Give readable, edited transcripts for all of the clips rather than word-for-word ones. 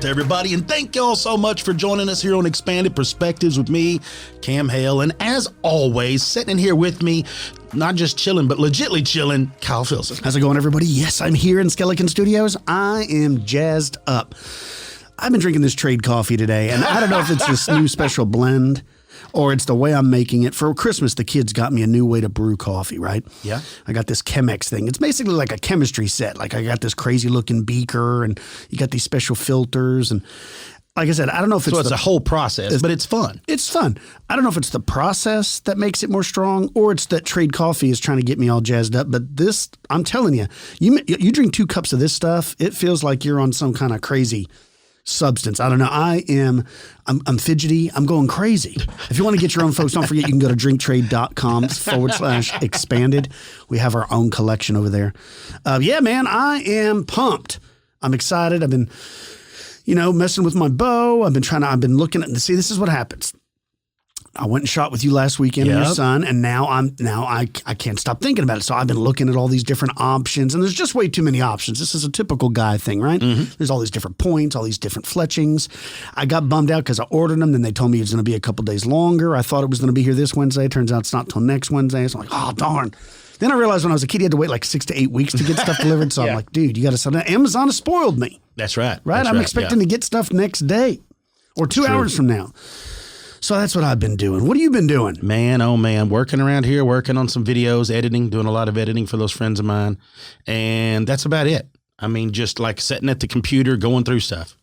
out to everybody, and thank y'all so much for joining us here on Expanded Perspectives with me, Cam Hale, and as always, sitting in here with me, not just chilling, but legitly chilling, Kyle Filson. How's it going, everybody? Yes, I'm here in Skeleton Studios. I am jazzed up. I've been drinking this trade coffee today, and I don't know if it's this new special blend or it's the way I'm making it. For Christmas, the kids got me a new way to brew coffee, right? Yeah. I got this Chemex thing. It's basically like a chemistry set. Like I got this crazy looking beaker and you got these special filters. And like I said, I don't know if it's a whole process, but it's fun. It's fun. I don't know if it's the process that makes it more strong or it's that trade coffee is trying to get me all jazzed up. But this, I'm telling you, you drink 2 cups of this stuff, it feels like you're on some kind of crazy substance. I don't know. I'm fidgety. I'm going crazy. If you want to get your own, folks, don't forget you can go to drinktrade.com/expanded. We have our own collection over there. Yeah, man, I am pumped. I'm excited. I've been, messing with my bow. I've been looking at, see, this is what happens. I went and shot with you last weekend and your son, and now I can't stop thinking about it. So I've been looking at all these different options, and there's just way too many options. This is a typical guy thing, right? Mm-hmm. There's all these different points, all these different fletchings. I got bummed out because I ordered them, then they told me it was going to be a couple days longer. I thought it was going to be here this Wednesday. Turns out it's not till next Wednesday. So I'm like, oh, darn. Then I realized when I was a kid, you had to wait like 6 to 8 weeks to get stuff delivered. So I'm like, dude, you got to sell that. Amazon has spoiled me. That's right. Right? I'm expecting to get stuff next day or 2 hours from now. So that's what I've been doing. What have you been doing? Man, oh man, working around here, working on some videos, editing, doing a lot of editing for those friends of mine. And that's about it. I mean, just like sitting at the computer, going through stuff.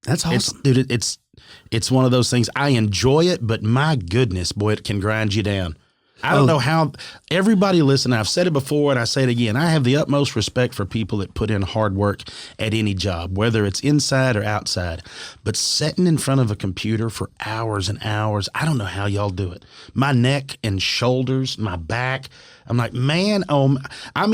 That's awesome. It's one of those things. I enjoy it, but my goodness, boy, it can grind you down. I don't know how everybody listen. I've said it before and I say it again. I have the utmost respect for people that put in hard work at any job, whether it's inside or outside. But sitting in front of a computer for hours and hours, I don't know how y'all do it. My neck and shoulders, my back. I'm like, man, I'm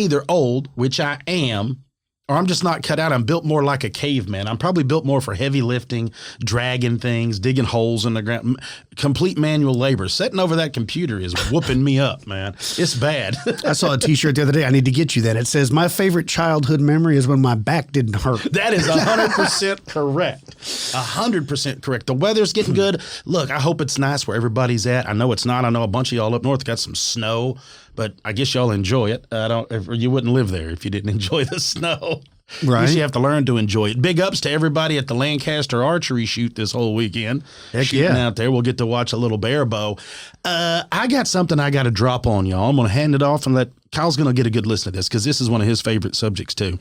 either old, which I am, or I'm just not cut out. I'm built more like a caveman. I'm probably built more for heavy lifting, dragging things, digging holes in the ground, complete manual labor. Sitting over that computer is whooping me up, man. It's bad. I saw a T-shirt the other day. I need to get you that. It says, my favorite childhood memory is when my back didn't hurt. That is 100% correct. 100% correct. The weather's getting good. Look, I hope it's nice where everybody's at. I know it's not. I know a bunch of y'all up north got some snow, but I guess y'all enjoy it. You wouldn't live there if you didn't enjoy the snow. Right. I guess you have to learn to enjoy it. Big ups to everybody at the Lancaster archery shoot this whole weekend. Heck Shooting yeah. out there. We'll get to watch a little bear bow. I got something I got to drop on y'all. I'm going to hand it off and let Kyle's going to get a good listen to this because this is one of his favorite subjects too.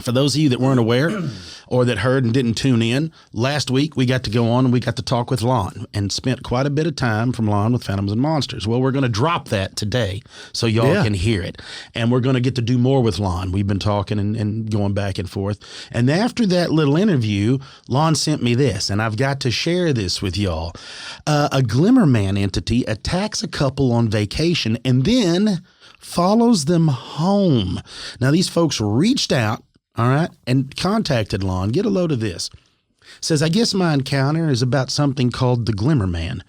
For those of you that weren't aware or that heard and didn't tune in, last week we got to go on and we got to talk with Lon and spent quite a bit of time from Lon with Phantoms and Monsters. Well, we're going to drop that today so y'all can hear it. And we're going to get to do more with Lon. We've been talking and going back and forth. And after that little interview, Lon sent me this, and I've got to share this with y'all. A Glimmerman entity attacks a couple on vacation and then follows them home. Now, these folks reached out, all right, and contacted Lon. Get a load of this. Says, I guess my encounter is about something called the Glimmerman.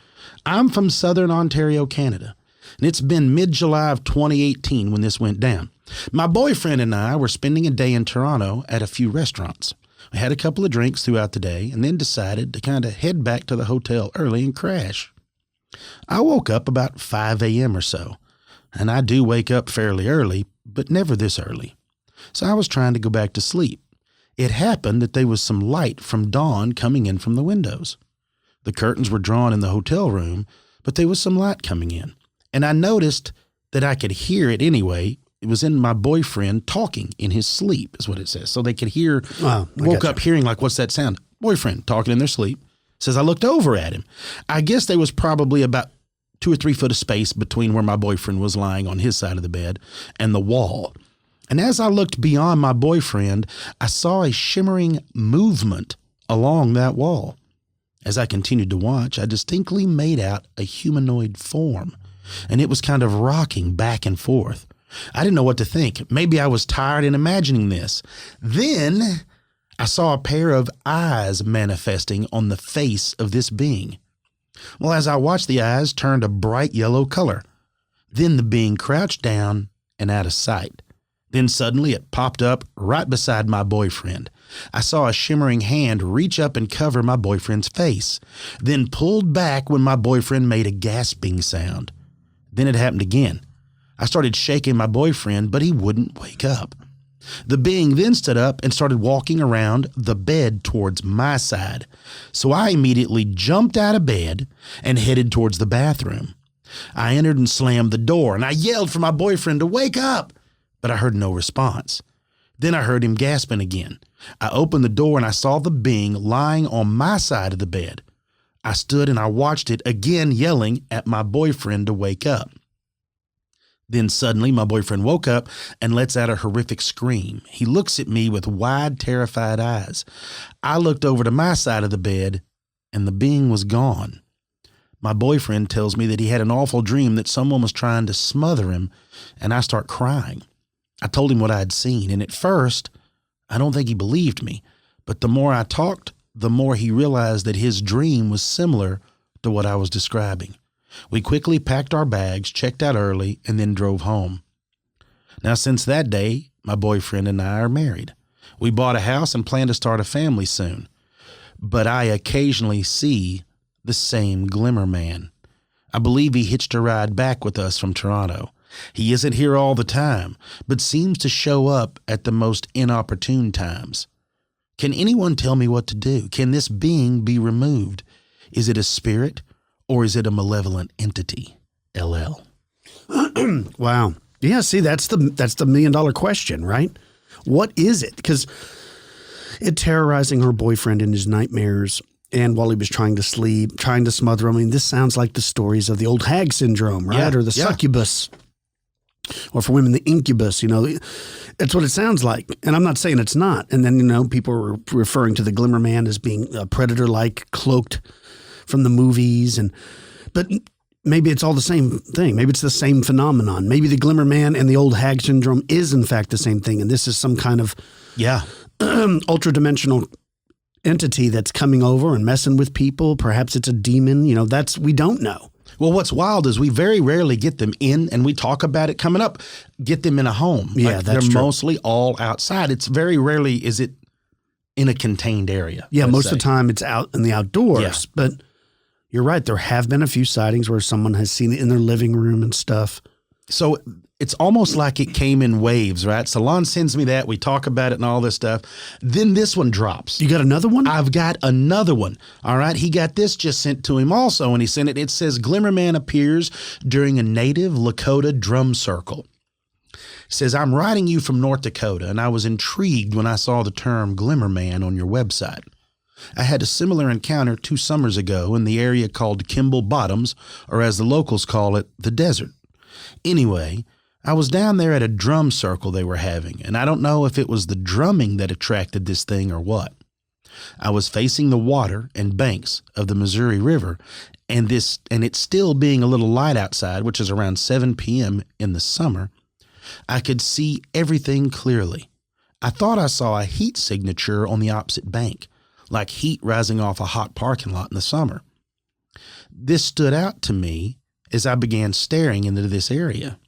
I'm from Southern Ontario, Canada, and it's been mid-July of 2018 when this went down. My boyfriend and I were spending a day in Toronto at a few restaurants. We had a couple of drinks throughout the day and then decided to kind of head back to the hotel early and crash. I woke up about 5 a.m. or so, and I do wake up fairly early, but never this early. So I was trying to go back to sleep. It happened that there was some light from dawn coming in from the windows. The curtains were drawn in the hotel room, but there was some light coming in. And I noticed that I could hear it anyway. It was in my boyfriend talking in his sleep, is what it says. So they could hear, woke up hearing like, what's that sound? Boyfriend talking in their sleep. Says, I looked over at him. I guess there was probably about 2 or 3 foot of space between where my boyfriend was lying on his side of the bed and the wall. And as I looked beyond my boyfriend, I saw a shimmering movement along that wall. As I continued to watch, I distinctly made out a humanoid form, and it was kind of rocking back and forth. I didn't know what to think. Maybe I was tired in imagining this. Then I saw a pair of eyes manifesting on the face of this being. Well, as I watched, the eyes turned a bright yellow color. Then the being crouched down and out of sight. Then suddenly it popped up right beside my boyfriend. I saw a shimmering hand reach up and cover my boyfriend's face, then pulled back when my boyfriend made a gasping sound. Then it happened again. I started shaking my boyfriend, but he wouldn't wake up. The being then stood up and started walking around the bed towards my side. So I immediately jumped out of bed and headed towards the bathroom. I entered and slammed the door, and I yelled for my boyfriend to wake up, but I heard no response. Then I heard him gasping again. I opened the door and I saw the being lying on my side of the bed. I stood and I watched it again, yelling at my boyfriend to wake up. Then suddenly my boyfriend woke up and lets out a horrific scream. He looks at me with wide, terrified eyes. I looked over to my side of the bed and the being was gone. My boyfriend tells me that he had an awful dream that someone was trying to smother him, and I start crying. I told him what I had seen, and at first, I don't think he believed me, but the more I talked, the more he realized that his dream was similar to what I was describing. We quickly packed our bags, checked out early, and then drove home. Now, since that day, my boyfriend and I are married. We bought a house and plan to start a family soon. But I occasionally see the same Glimmerman. I believe he hitched a ride back with us from Toronto. He isn't here all the time, but seems to show up at the most inopportune times. Can anyone tell me what to do? Can this being be removed? Is it a spirit? Or is it a malevolent entity? LL. Wow. Yeah, see, that's the $1 million question, right? What is it? Because it terrorizing her boyfriend in his nightmares, and while he was trying to sleep, trying to smother him. I mean, this sounds like the stories of the old hag syndrome, right? Yeah, or the succubus. Or for women, the incubus, That's what it sounds like. And I'm not saying it's not. And then, people are referring to the Glimmerman as being a predator-like, cloaked from the movies, but maybe it's all the same thing. Maybe it's the same phenomenon. Maybe the Glimmerman and the old hag syndrome is in fact the same thing, and this is some kind of ultra-dimensional entity that's coming over and messing with people. Perhaps it's a demon. We don't know. Well, what's wild is we very rarely get them in, and we talk about it coming up, get them in a home. Yeah, that's true. They're mostly all outside. It's very rarely is it in a contained area. Yeah, most of the time it's out in the outdoors, Yeah. But you're right. There have been a few sightings where someone has seen it in their living room and stuff. So it's almost like it came in waves, right? So Lon sends me that. We talk about it and all this stuff. Then this one drops. You got another one? I've got another one. All right. He got this just sent to him also. And he sent it. It says Glimmerman appears during a native Lakota drum circle. It says, I'm writing you from North Dakota, and I was intrigued when I saw the term Glimmerman on your website. I had a similar encounter 2 summers ago in the area called Kimball Bottoms, or as the locals call it, the desert. Anyway, I was down there at a drum circle they were having, and I don't know if it was the drumming that attracted this thing or what. I was facing the water and banks of the Missouri River, and it still being a little light outside, which is around 7 p.m. in the summer, I could see everything clearly. I thought I saw a heat signature on the opposite bank, like heat rising off a hot parking lot in the summer. This stood out to me as I began staring into this area.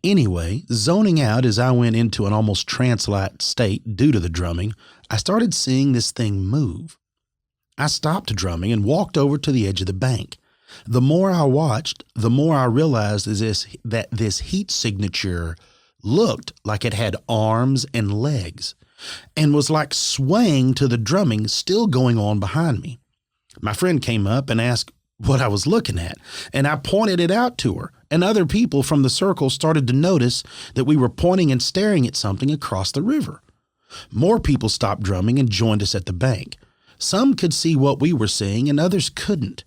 Anyway, zoning out as I went into an almost trance-like state due to the drumming, I started seeing this thing move. I stopped drumming and walked over to the edge of the bank. The more I watched, the more I realized that this heat signature looked like it had arms and legs and was like swaying to the drumming still going on behind me. My friend came up and asked what I was looking at, and I pointed it out to her, and other people from the circle started to notice that we were pointing and staring at something across the river. More people stopped drumming and joined us at the bank. Some could see what we were seeing and others couldn't.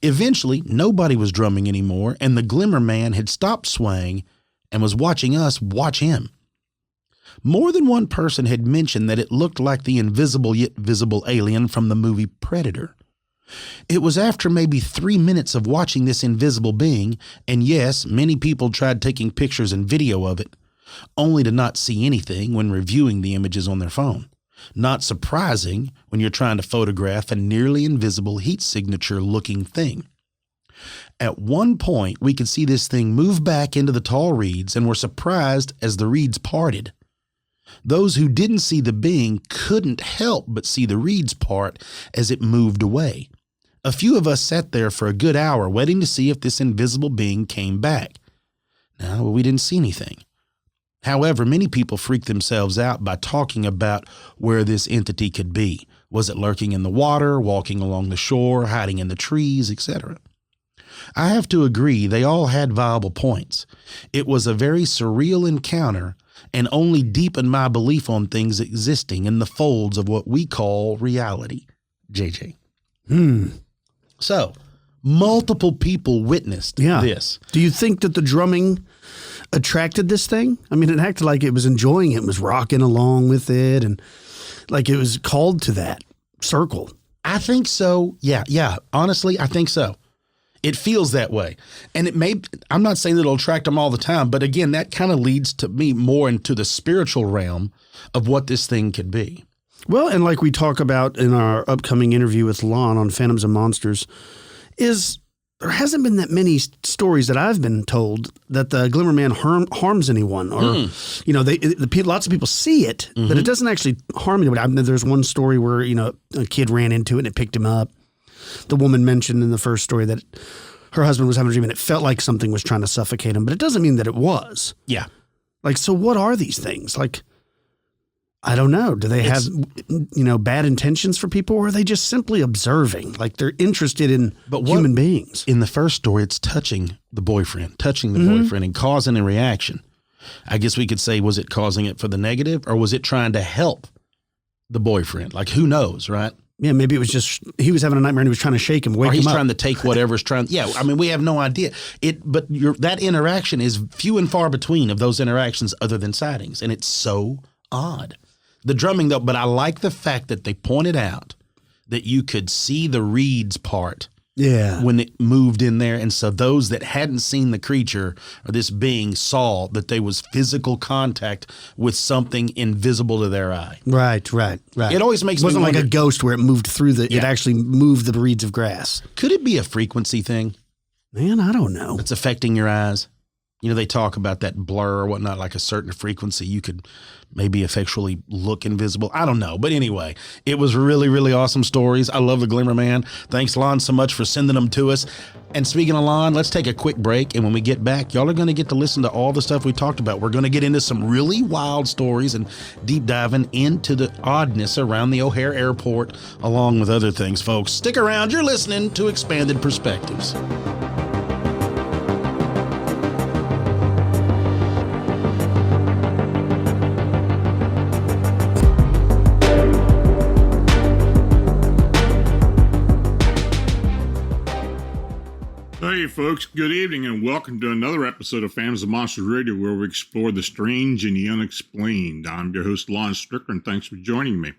Eventually, nobody was drumming anymore, and the Glimmerman had stopped swaying and was watching us watch him. More than one person had mentioned that it looked like the invisible yet visible alien from the movie Predator. It was after maybe 3 minutes of watching this invisible being, and yes, many people tried taking pictures and video of it, only to not see anything when reviewing the images on their phone. Not surprising when you're trying to photograph a nearly invisible heat signature looking thing. At one point, we could see this thing move back into the tall reeds and were surprised as the reeds parted. Those who didn't see the being couldn't help but see the reeds part as it moved away. A few of us sat there for a good hour waiting to see if this invisible being came back. No, we didn't see anything. However, many people freaked themselves out by talking about where this entity could be. Was it lurking in the water, walking along the shore, hiding in the trees, etc.? I have to agree they all had viable points. It was a very surreal encounter and only deepened my belief on things existing in the folds of what we call reality. JJ. So, multiple people witnessed this. Do you think that the drumming attracted this thing? I mean, it acted like it was enjoying it, was rocking along with it, and like it was called to that circle. I think so. Yeah. Honestly, I think so. It feels that way. And I'm not saying that it'll attract them all the time, but again, that kind of leads to me more into the spiritual realm of what this thing could be. Well, and like we talk about in our upcoming interview with Lon on Phantoms and Monsters, is there hasn't been that many stories that I've been told that the Glimmerman harms anyone, or lots of people see it, but it doesn't actually harm anybody. There's one story where a kid ran into it and it picked him up. The woman mentioned in the first story that her husband was having a dream and it felt like something was trying to suffocate him, but it doesn't mean that it was. Yeah. Like, so what are these things? Like, I don't know. Do they have, bad intentions for people, or are they just simply observing? Like, they're interested in human beings. In the first story, it's touching the boyfriend and causing a reaction. I guess we could say, was it causing it for the negative, or was it trying to help the boyfriend? Like, who knows, right? Yeah, maybe it was just he was having a nightmare and he was trying to shake him, wake him up. Or he's trying to take whatever's trying. Yeah, I mean, we have no idea. But that interaction is few and far between of those interactions other than sightings, and it's so odd. The drumming, though, but I like the fact that they pointed out that you could see the reeds part when it moved in there. And so those that hadn't seen the creature or this being saw that there was physical contact with something invisible to their eye. Right. It always makes me wonder. It wasn't like a ghost where it moved through it actually moved the reeds of grass. Could it be a frequency thing? Man, I don't know. It's affecting your eyes. They talk about that blur or whatnot, like a certain frequency. You could maybe effectually look invisible. I don't know. But anyway, it was really, really awesome stories. I love the Glimmerman. Thanks, Lon, so much for sending them to us. And speaking of Lon, let's take a quick break. And when we get back, y'all are going to get to listen to all the stuff we talked about. We're going to get into some really wild stories and deep diving into the oddness around the O'Hare Airport, along with other things, folks. Stick around. You're listening to Expanded Perspectives. Hey folks, good evening and welcome to another episode of Phantoms and Monsters Radio, where we explore the strange and the unexplained. I'm your host, Lon Strickler, and thanks for joining me.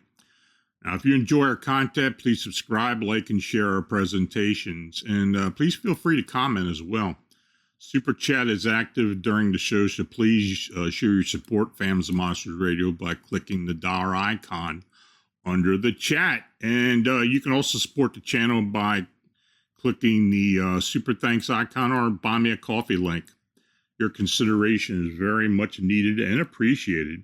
Now, if you enjoy our content, please subscribe, like, and share our presentations. And please feel free to comment as well. Super Chat is active during the show, so please show your support Phantoms and Monsters Radio by clicking the dollar icon under the chat. And you can also support the channel by clicking the super thanks icon or buy me a coffee link. Your consideration is very much needed and appreciated.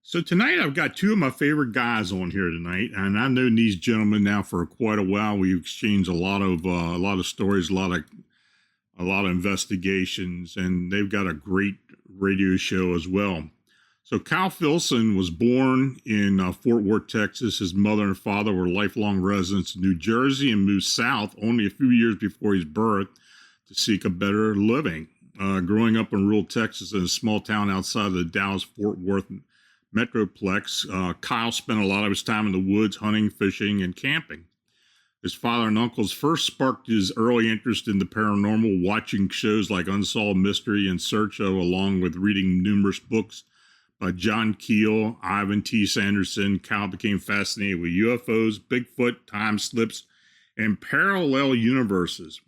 So tonight I've got two of my favorite guys on here tonight, and I've known these gentlemen now for quite a while. We've exchanged a lot of stories, a lot of investigations, and they've got a great radio show as well. So Kyle Filson was born in Fort Worth, Texas. His mother and father were lifelong residents in New Jersey and moved south only a few years before his birth to seek a better living. Growing up in rural Texas in a small town outside of the Dallas-Fort Worth metroplex, Kyle spent a lot of his time in the woods hunting, fishing, and camping. His father and uncles first sparked his early interest in the paranormal, watching shows like Unsolved Mystery and Search of, along with reading numerous books by John Keel, Ivan T. Sanderson. Kyle became fascinated with UFOs, Bigfoot, time slips, and parallel universes.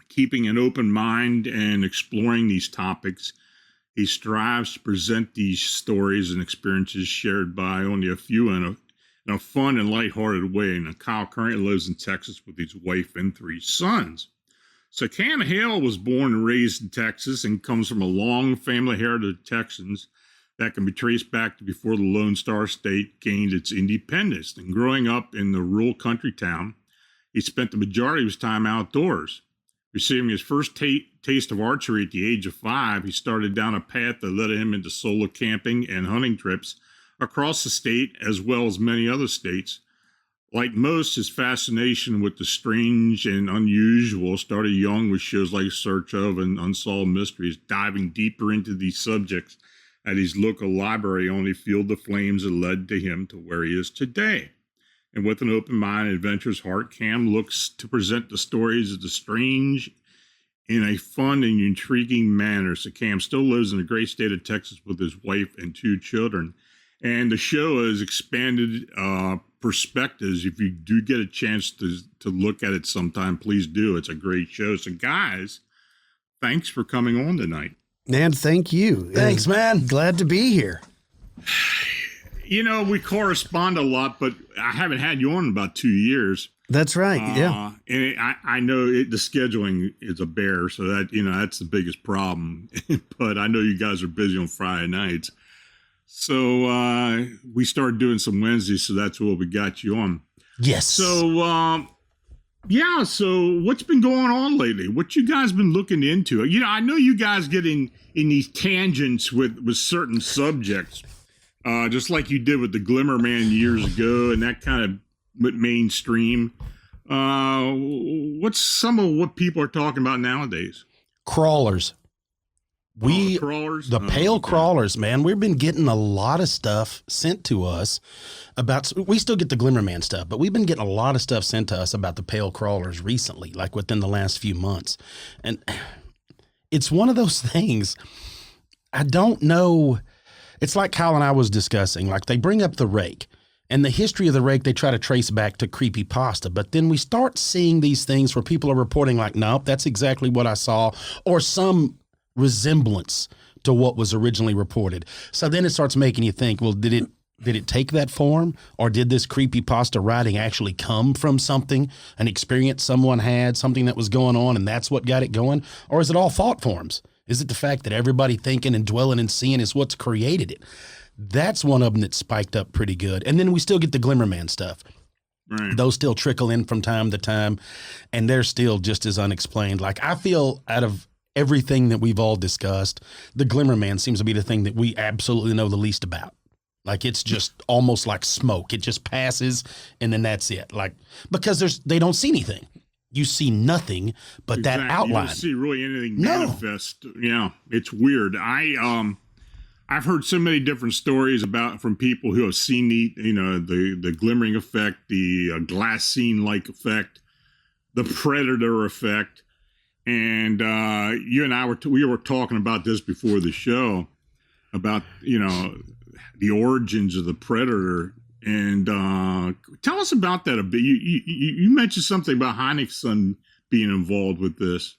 Keeping an open mind and exploring these topics, he strives to present these stories and experiences shared by only a few in a fun and lighthearted way. And Kyle currently lives in Texas with his wife and 3 sons. So Cam Hale was born and raised in Texas and comes from a long family heritage of Texans. that can be traced back to before the Lone Star State gained its independence. And growing up in the rural country town, he spent the majority of his time outdoors. Receiving his first taste of archery at the age of 5, he started down a path that led him into solo camping and hunting trips across the state as well as many other states. Like most, his fascination with the strange and unusual started young with shows like Search of and Unsolved Mysteries, diving deeper into these subjects at his local library only fueled the flames that led to him to where he is today. And with an open mind and adventurous heart, Cam looks to present the stories of the strange in a fun and intriguing manner. So Cam still lives in the great state of Texas with his wife and 2 children. And the show has expanded perspectives. If you do get a chance to look at it sometime, please do. It's a great show. So guys, thanks for coming on tonight. Man, thank you. Thanks, man. Glad to be here. You know, we correspond a lot, but I haven't had you on in about 2 years. That's right. Yeah. And I know the scheduling is a bear, so that, that's the biggest problem. But I know you guys are busy on Friday nights. So we started doing some Wednesdays, so that's what we got you on. Yes. So, so what's been going on lately? What you guys been looking into? I know you guys get in these tangents with certain subjects, just like you did with the Glimmerman years ago, and that kind of went mainstream. What's some of what people are talking about nowadays? Crawlers. Crawlers? The pale crawlers, man. We've been getting a lot of stuff sent to us about, we still get the Glimmerman stuff, but we've been getting a lot of stuff sent to us about the pale crawlers recently, like within the last few months. And it's one of those things, I don't know. It's like Kyle and I was discussing, like they bring up the rake. And the history of the rake, they try to trace back to creepypasta. But then we start seeing these things where people are reporting like, nope, that's exactly what I saw, or some resemblance to what was originally reported. So then it starts making you think, well, did it take that form, or did this creepypasta writing actually come from something, an experience someone had, something that was going on, and that's what got it going? Or is it all thought forms? Is it the fact that everybody thinking and dwelling and seeing is what's created it? That's one of them that spiked up pretty good. And then we still get the Glimmerman stuff. Right. Those still trickle in from time to time, and they're still just as unexplained. Like, I feel out of everything that we've all discussed, the Glimmerman seems to be the thing that we absolutely know the least about. Like, it's just almost like smoke. It just passes, and then that's it. Like, because they don't see anything. You see nothing but that outline. You don't see really anything manifest. Yeah, it's weird. I've heard so many different stories from people who have seen the glimmering effect, the glassine-like effect, the predator effect. And you and I we were talking about this before the show about, the origins of the predator. And tell us about that a bit. You mentioned something about Hynek's son being involved with this.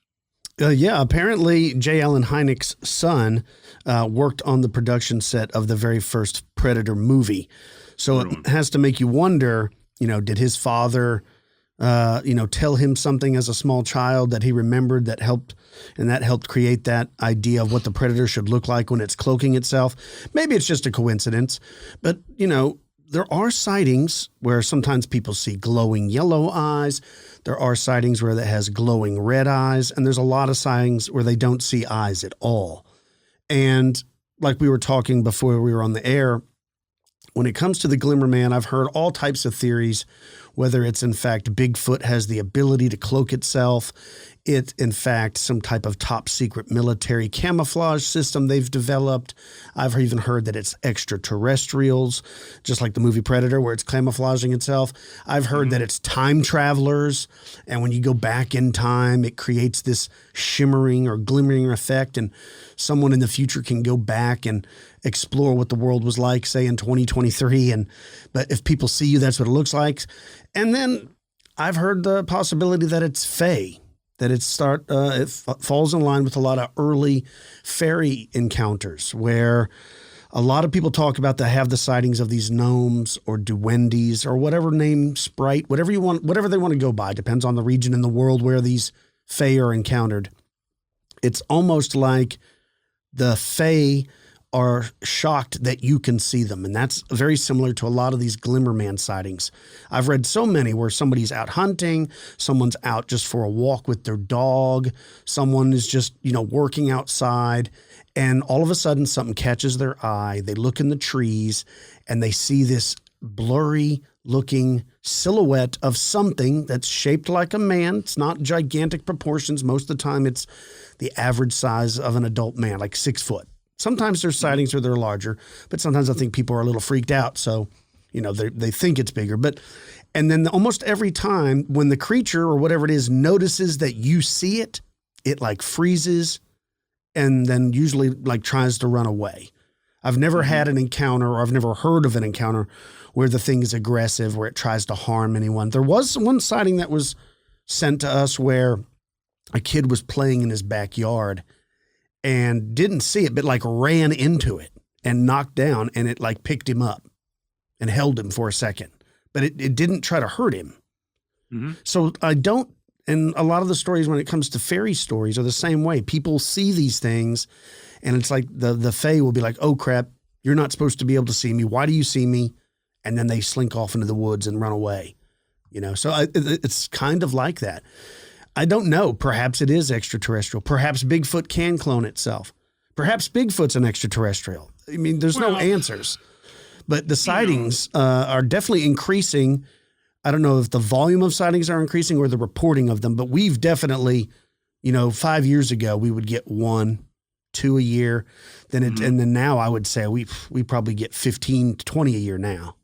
Yeah, apparently J. Allen Hynek's son worked on the production set of the very first Predator movie. So it has to make you wonder, did his father tell him something as a small child that he remembered that helped create that idea of what the predator should look like when it's cloaking itself. Maybe it's just a coincidence, but there are sightings where sometimes people see glowing yellow eyes. There are sightings where it has glowing red eyes, and there's a lot of sightings where they don't see eyes at all. And like we were talking before we were on the air, when it comes to the Glimmerman, I've heard all types of theories, whether it's in fact Bigfoot has the ability to cloak itself, it's in fact some type of top secret military camouflage system they've developed. I've even heard that it's extraterrestrials, just like the movie Predator where it's camouflaging itself. I've heard that it's time travelers, and when you go back in time, it creates this shimmering or glimmering effect, and someone in the future can go back and explore what the world was like, say in 2023. But if people see you, that's what it looks like. And then I've heard the possibility that it's fae, that it falls in line with a lot of early fairy encounters where a lot of people talk about have the sightings of these gnomes or duendes or whatever name, sprite, whatever they want to go by, depends on the region in the world where these fae are encountered. It's almost like the fae are shocked that you can see them. And that's very similar to a lot of these Glimmerman sightings. I've read so many where somebody's out hunting, someone's out just for a walk with their dog, someone is just, working outside, and all of a sudden something catches their eye. They look in the trees and they see this blurry looking silhouette of something that's shaped like a man. It's not gigantic proportions. Most of the time it's the average size of an adult man, like 6 foot. Sometimes there's sightings where they're larger, but sometimes I think people are a little freaked out. So, they think it's bigger. And then almost every time when the creature or whatever it is notices that you see it, it like freezes and then usually like tries to run away. I've never had an encounter, or I've never heard of an encounter where the thing is aggressive, where it tries to harm anyone. There was one sighting that was sent to us where a kid was playing in his backyard and didn't see it, but like ran into it and knocked down, and it like picked him up and held him for a second, but it didn't try to hurt him. Mm-hmm. So and a lot of the stories when it comes to fairy stories are the same way. People see these things and it's like the fae will be like, oh crap, you're not supposed to be able to see me. Why do you see me? And then they slink off into the woods and run away, so it's kind of like that. I don't know. Perhaps it is extraterrestrial. Perhaps Bigfoot can clone itself. Perhaps Bigfoot's an extraterrestrial. I mean, there's no answers. But the sightings are definitely increasing. I don't know if the volume of sightings are increasing or the reporting of them, but we've definitely, 5 years ago, we would get 1, 2 a year. And then now I would say we probably get 15 to 20 a year now.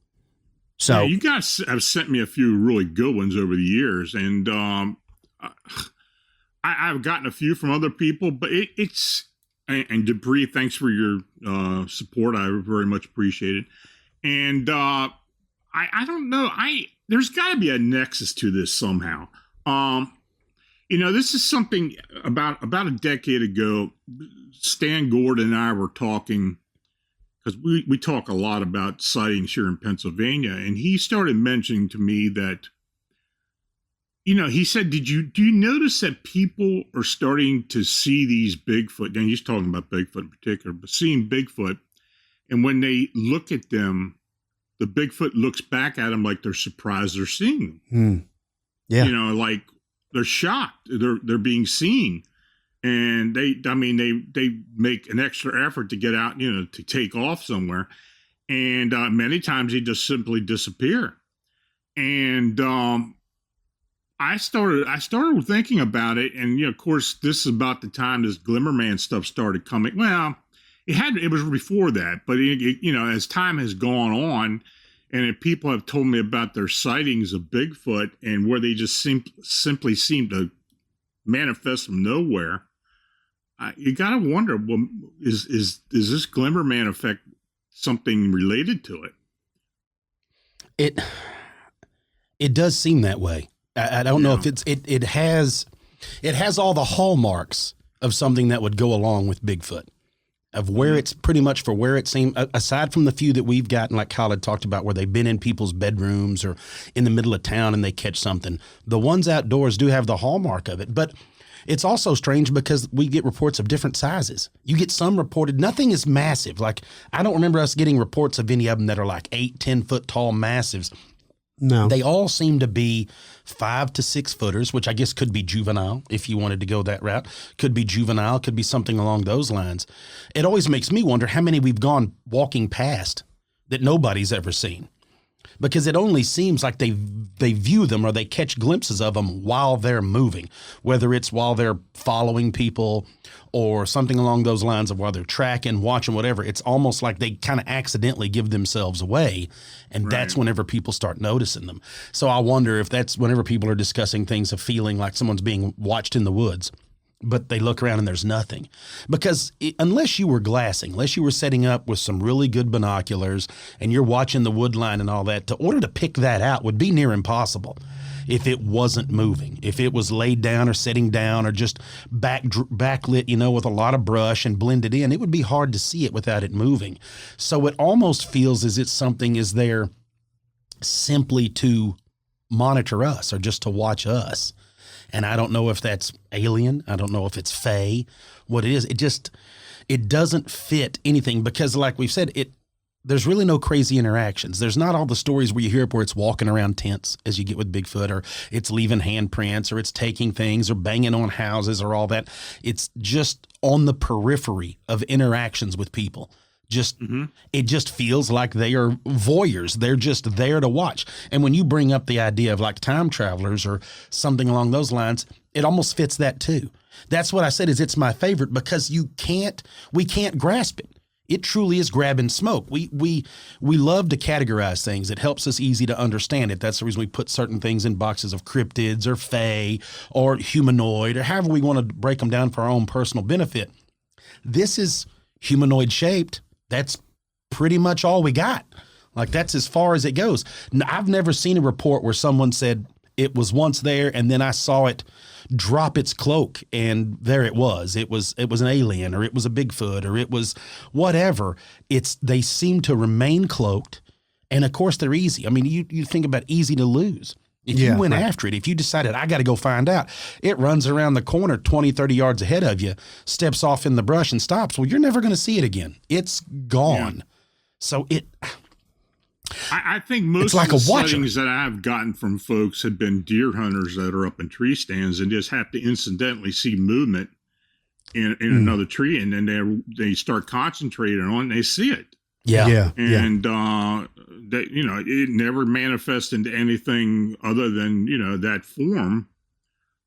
So you guys have sent me a few really good ones over the years, and I've gotten a few from other people, but it's and Debris, thanks for your support. I very much appreciate it. And I don't know. There's got to be a nexus to this somehow. This is something about a decade ago. Stan Gordon and I were talking, because we talk a lot about sightings here in Pennsylvania, and he started mentioning to me that, he said, do you notice that people are starting to see these Bigfoot? And he's talking about Bigfoot in particular, but seeing Bigfoot, and when they look at them, the Bigfoot looks back at them like they're surprised they're seeing them. Yeah, like they're shocked. They're being seen, and they make an extra effort to get out, to take off somewhere, and many times they just simply disappear. And I started thinking about it, and of course, this is about the time this Glimmerman stuff started coming. Well, it was before that, but as time has gone on, and if people have told me about their sightings of Bigfoot and where they just simply seem to manifest from nowhere, you got to wonder: well, is this Glimmerman effect something related to it? It does seem that way. I don't know if it has all the hallmarks of something that would go along with Bigfoot, of where it's pretty much for where it seemed, aside from the few that we've gotten, like Kyle had talked about, where they've been in people's bedrooms or in the middle of town and they catch something. The ones outdoors do have the hallmark of it, but it's also strange because we get reports of different sizes. You get some reported, nothing is massive. Like, I don't remember us getting reports of any of them that are like 8, 10 foot tall massives. No. They all seem to be 5 to 6 footers, which I guess could be juvenile if you wanted to go that route. Could be juvenile, could be something along those lines. It always makes me wonder how many we've gone walking past that nobody's ever seen. Because it only seems like they view them or they catch glimpses of them while they're moving, whether it's while they're following people or something along those lines of while they're tracking, watching, whatever. It's almost like they kind of accidentally give themselves away, and that's whenever people start noticing them. So I wonder if that's whenever people are discussing things of feeling like someone's being watched in the woods, but they look around and there's nothing. Because unless you were glassing, unless you were setting up with some really good binoculars and you're watching the wood line and all that, to order to pick that out would be near impossible if it wasn't moving, if it was laid down or sitting down or just backlit, with a lot of brush and blended in. It would be hard to see it without it moving. So it almost feels as if something is there simply to monitor us or just to watch us. And I don't know if that's alien. I don't know if it's fae, what it is. it doesn't fit anything because, like we've said, there's really no crazy interactions. There's not all the stories where you hear where it's walking around tents as you get with Bigfoot, or it's leaving handprints, or it's taking things, or banging on houses, or all that. It's just on the periphery of interactions with people. It just feels like they are voyeurs. They're just there to watch. And when you bring up the idea of like time travelers or something along those lines, it almost fits that too. That's what I said is it's my favorite because we can't grasp it. It truly is grab and smoke. We love to categorize things. It helps us easy to understand it. That's the reason we put certain things in boxes of cryptids or fae or humanoid or however we want to break them down for our own personal benefit. This is humanoid shaped. That's pretty much all we got. Like that's as far as it goes. I've never seen a report where someone said it was once there and then I saw it drop its cloak and there it was. It was an alien or it was a Bigfoot or it was whatever. They seem to remain cloaked. And of course they're easy. I mean, you think about easy to lose. If you went after it, if you decided, I got to go find out, it runs around the corner 20, 30 yards ahead of you, steps off in the brush and stops. Well, you're never going to see it again. It's gone. Yeah. So I think most of the sightings that I've gotten from folks have been deer hunters that are up in tree stands and just have to incidentally see movement in another tree. And then they start concentrating on it, they see it. And that, it never manifests into anything other than, that form.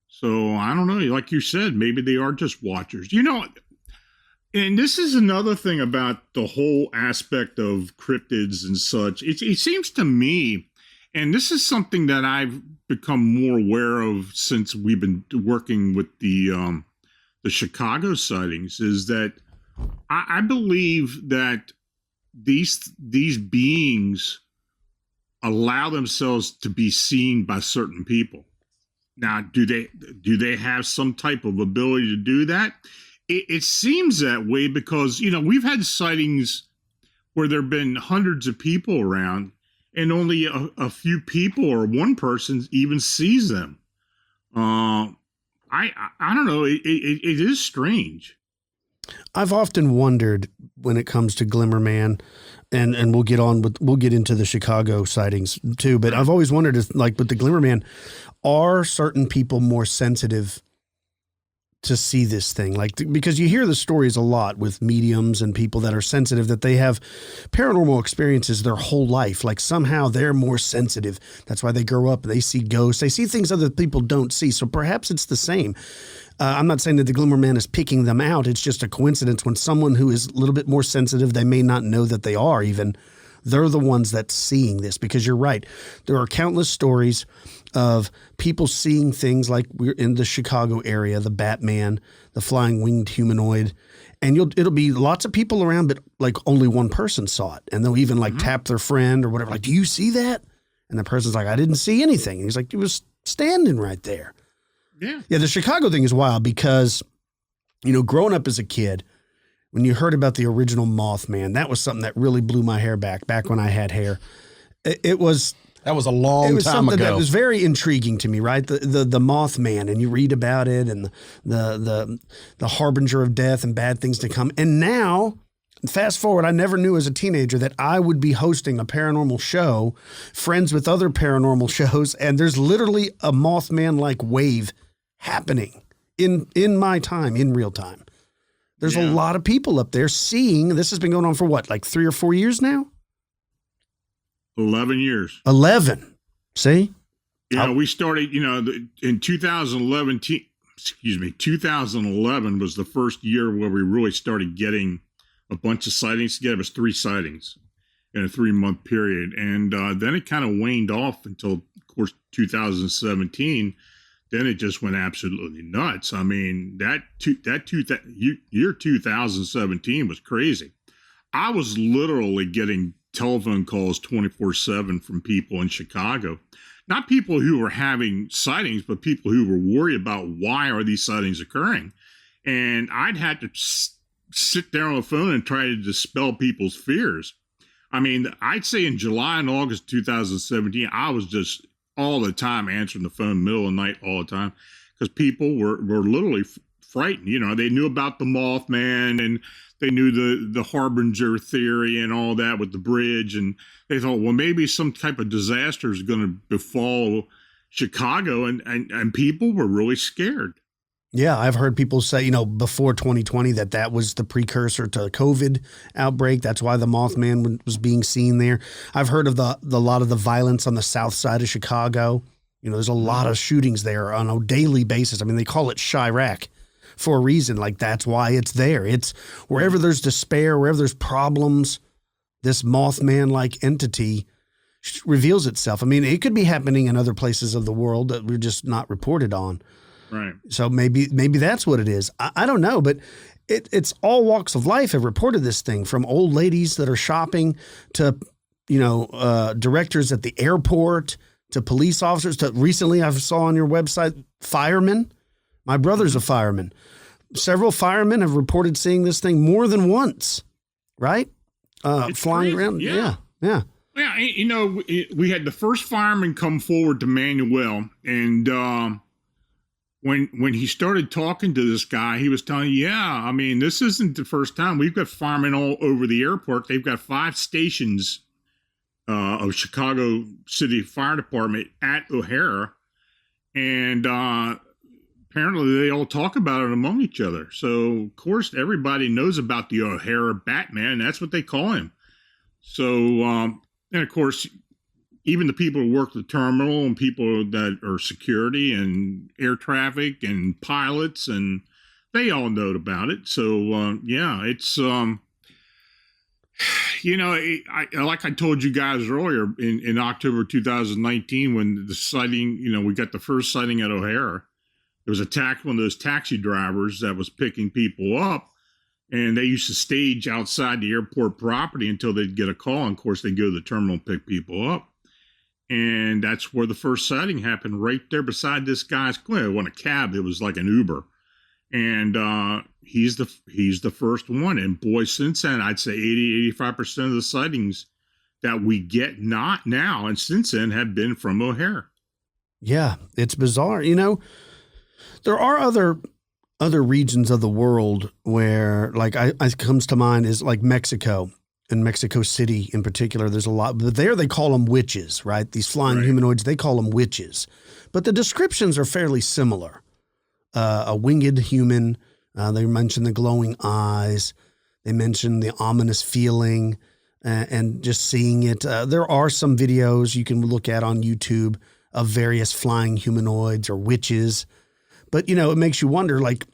So I don't know. Like you said, maybe they are just watchers, and this is another thing about the whole aspect of cryptids and such. It seems to me, and this is something that I've become more aware of since we've been working with the Chicago sightings, is that I believe that these beings allow themselves to be seen by certain people. Now, do they have some type of ability to do that? It seems that way because, we've had sightings where there have been hundreds of people around and only a few people or one person even sees them. I don't know. It is strange. I've often wondered when it comes to Glimmerman, and we'll get into the Chicago sightings too, but I've always wondered if, like with the Glimmerman, are certain people more sensitive to see this thing? Like, because you hear the stories a lot with mediums and people that are sensitive, that they have paranormal experiences their whole life. Like somehow they're more sensitive. That's why they grow up and they see ghosts. They see things other people don't see. So perhaps it's the same. I'm not saying that the Glimmerman is picking them out. It's just a coincidence when someone who is a little bit more sensitive, they may not know that they are even. They're the ones that's seeing this, because you're right. There are countless stories of people seeing things like we're in the Chicago area, the Batman, the flying winged humanoid, and it'll be lots of people around, but like only one person saw it. And they'll even like tap their friend or whatever, like, do you see that? And the person's like, I didn't see anything. And he's like, he was standing right there. Yeah. The Chicago thing is wild because, growing up as a kid, when you heard about the original Mothman, that was something that really blew my hair back when I had hair. That was a long time ago. That was very intriguing to me, right? The Mothman, and you read about it, and the harbinger of death and bad things to come. And now, fast forward, I never knew as a teenager that I would be hosting a paranormal show, friends with other paranormal shows, and there's literally a Mothman-like wave happening in my time, in real time. There's a lot of people up there seeing. This has been going on for what, like 3 or 4 years now? 11 years. 11. See? Yeah, we started, in 2011. 2011 was the first year where we really started getting a bunch of sightings together. It was 3 sightings in a 3-month period. And then it kind of waned off until, of course, 2017. Then it just went absolutely nuts. I mean, year 2017 was crazy. I was literally getting telephone calls 24/7 from people in Chicago. Not people who were having sightings, but people who were worried about why are these sightings occurring. And I'd had to sit there on the phone and try to dispel people's fears. I mean, I'd say in July and August 2017, I was just all the time answering the phone, middle of the night, all the time, because people were literally frightened. You know, they knew about the Mothman, and they knew the Harbinger theory and all that with the bridge. And they thought, well, maybe some type of disaster is going to befall Chicago. And people were really scared. Yeah, I've heard people say, you know, before 2020 that was the precursor to the COVID outbreak. That's why the Mothman was being seen there. I've heard of the lot of the violence on the south side of Chicago. You know, there's a lot of shootings there on a daily basis. I mean, they call it Chirac for a reason. Like, that's why it's there. It's wherever there's despair, wherever there's problems, this Mothman-like entity reveals itself. I mean, it could be happening in other places of the world that we're just not reported on. Right. So maybe that's what it is. I don't know, but it's all walks of life have reported this thing, from old ladies that are shopping to, you know, directors at the airport to police officers to recently I saw on your website, firemen. My brother's a fireman. Several firemen have reported seeing this thing more than once, right? Flying crazy. around. Yeah. Yeah. Yeah. You know, we had the first fireman come forward to Manuel, and when he started talking to this guy, he was telling, I mean, this isn't the first time. We've got firemen all over the airport. They've got 5 stations of Chicago City Fire Department at O'Hare. And apparently they all talk about it among each other. So, of course, everybody knows about the O'Hare Batman. That's what they call him. So, and of course, even the people who work the terminal and people that are security and air traffic and pilots, and they all know about it. So, it's, you know, like I told you guys earlier, in October 2019, when the sighting, you know, we got the first sighting at O'Hare, there was one of those taxi drivers that was picking people up, and they used to stage outside the airport property until they'd get a call. And of course, they'd go to the terminal and pick people up. And that's where the first sighting happened, right there beside this guy's. Well, it wasn't a cab; it was like an Uber, and he's the first one. And boy, since then, I'd say 85% of the sightings that we get not now and since then have been from O'Hare. Yeah, it's bizarre. You know, there are other regions of the world where, like, I comes to mind is like Mexico. In Mexico City in particular, there's a lot, but there they call them witches, right? These flying humanoids, they call them witches. But the descriptions are fairly similar. A winged human, they mention the glowing eyes, they mention the ominous feeling, and just seeing it. There are some videos you can look at on YouTube of various flying humanoids or witches. But, you know, it makes you wonder, like,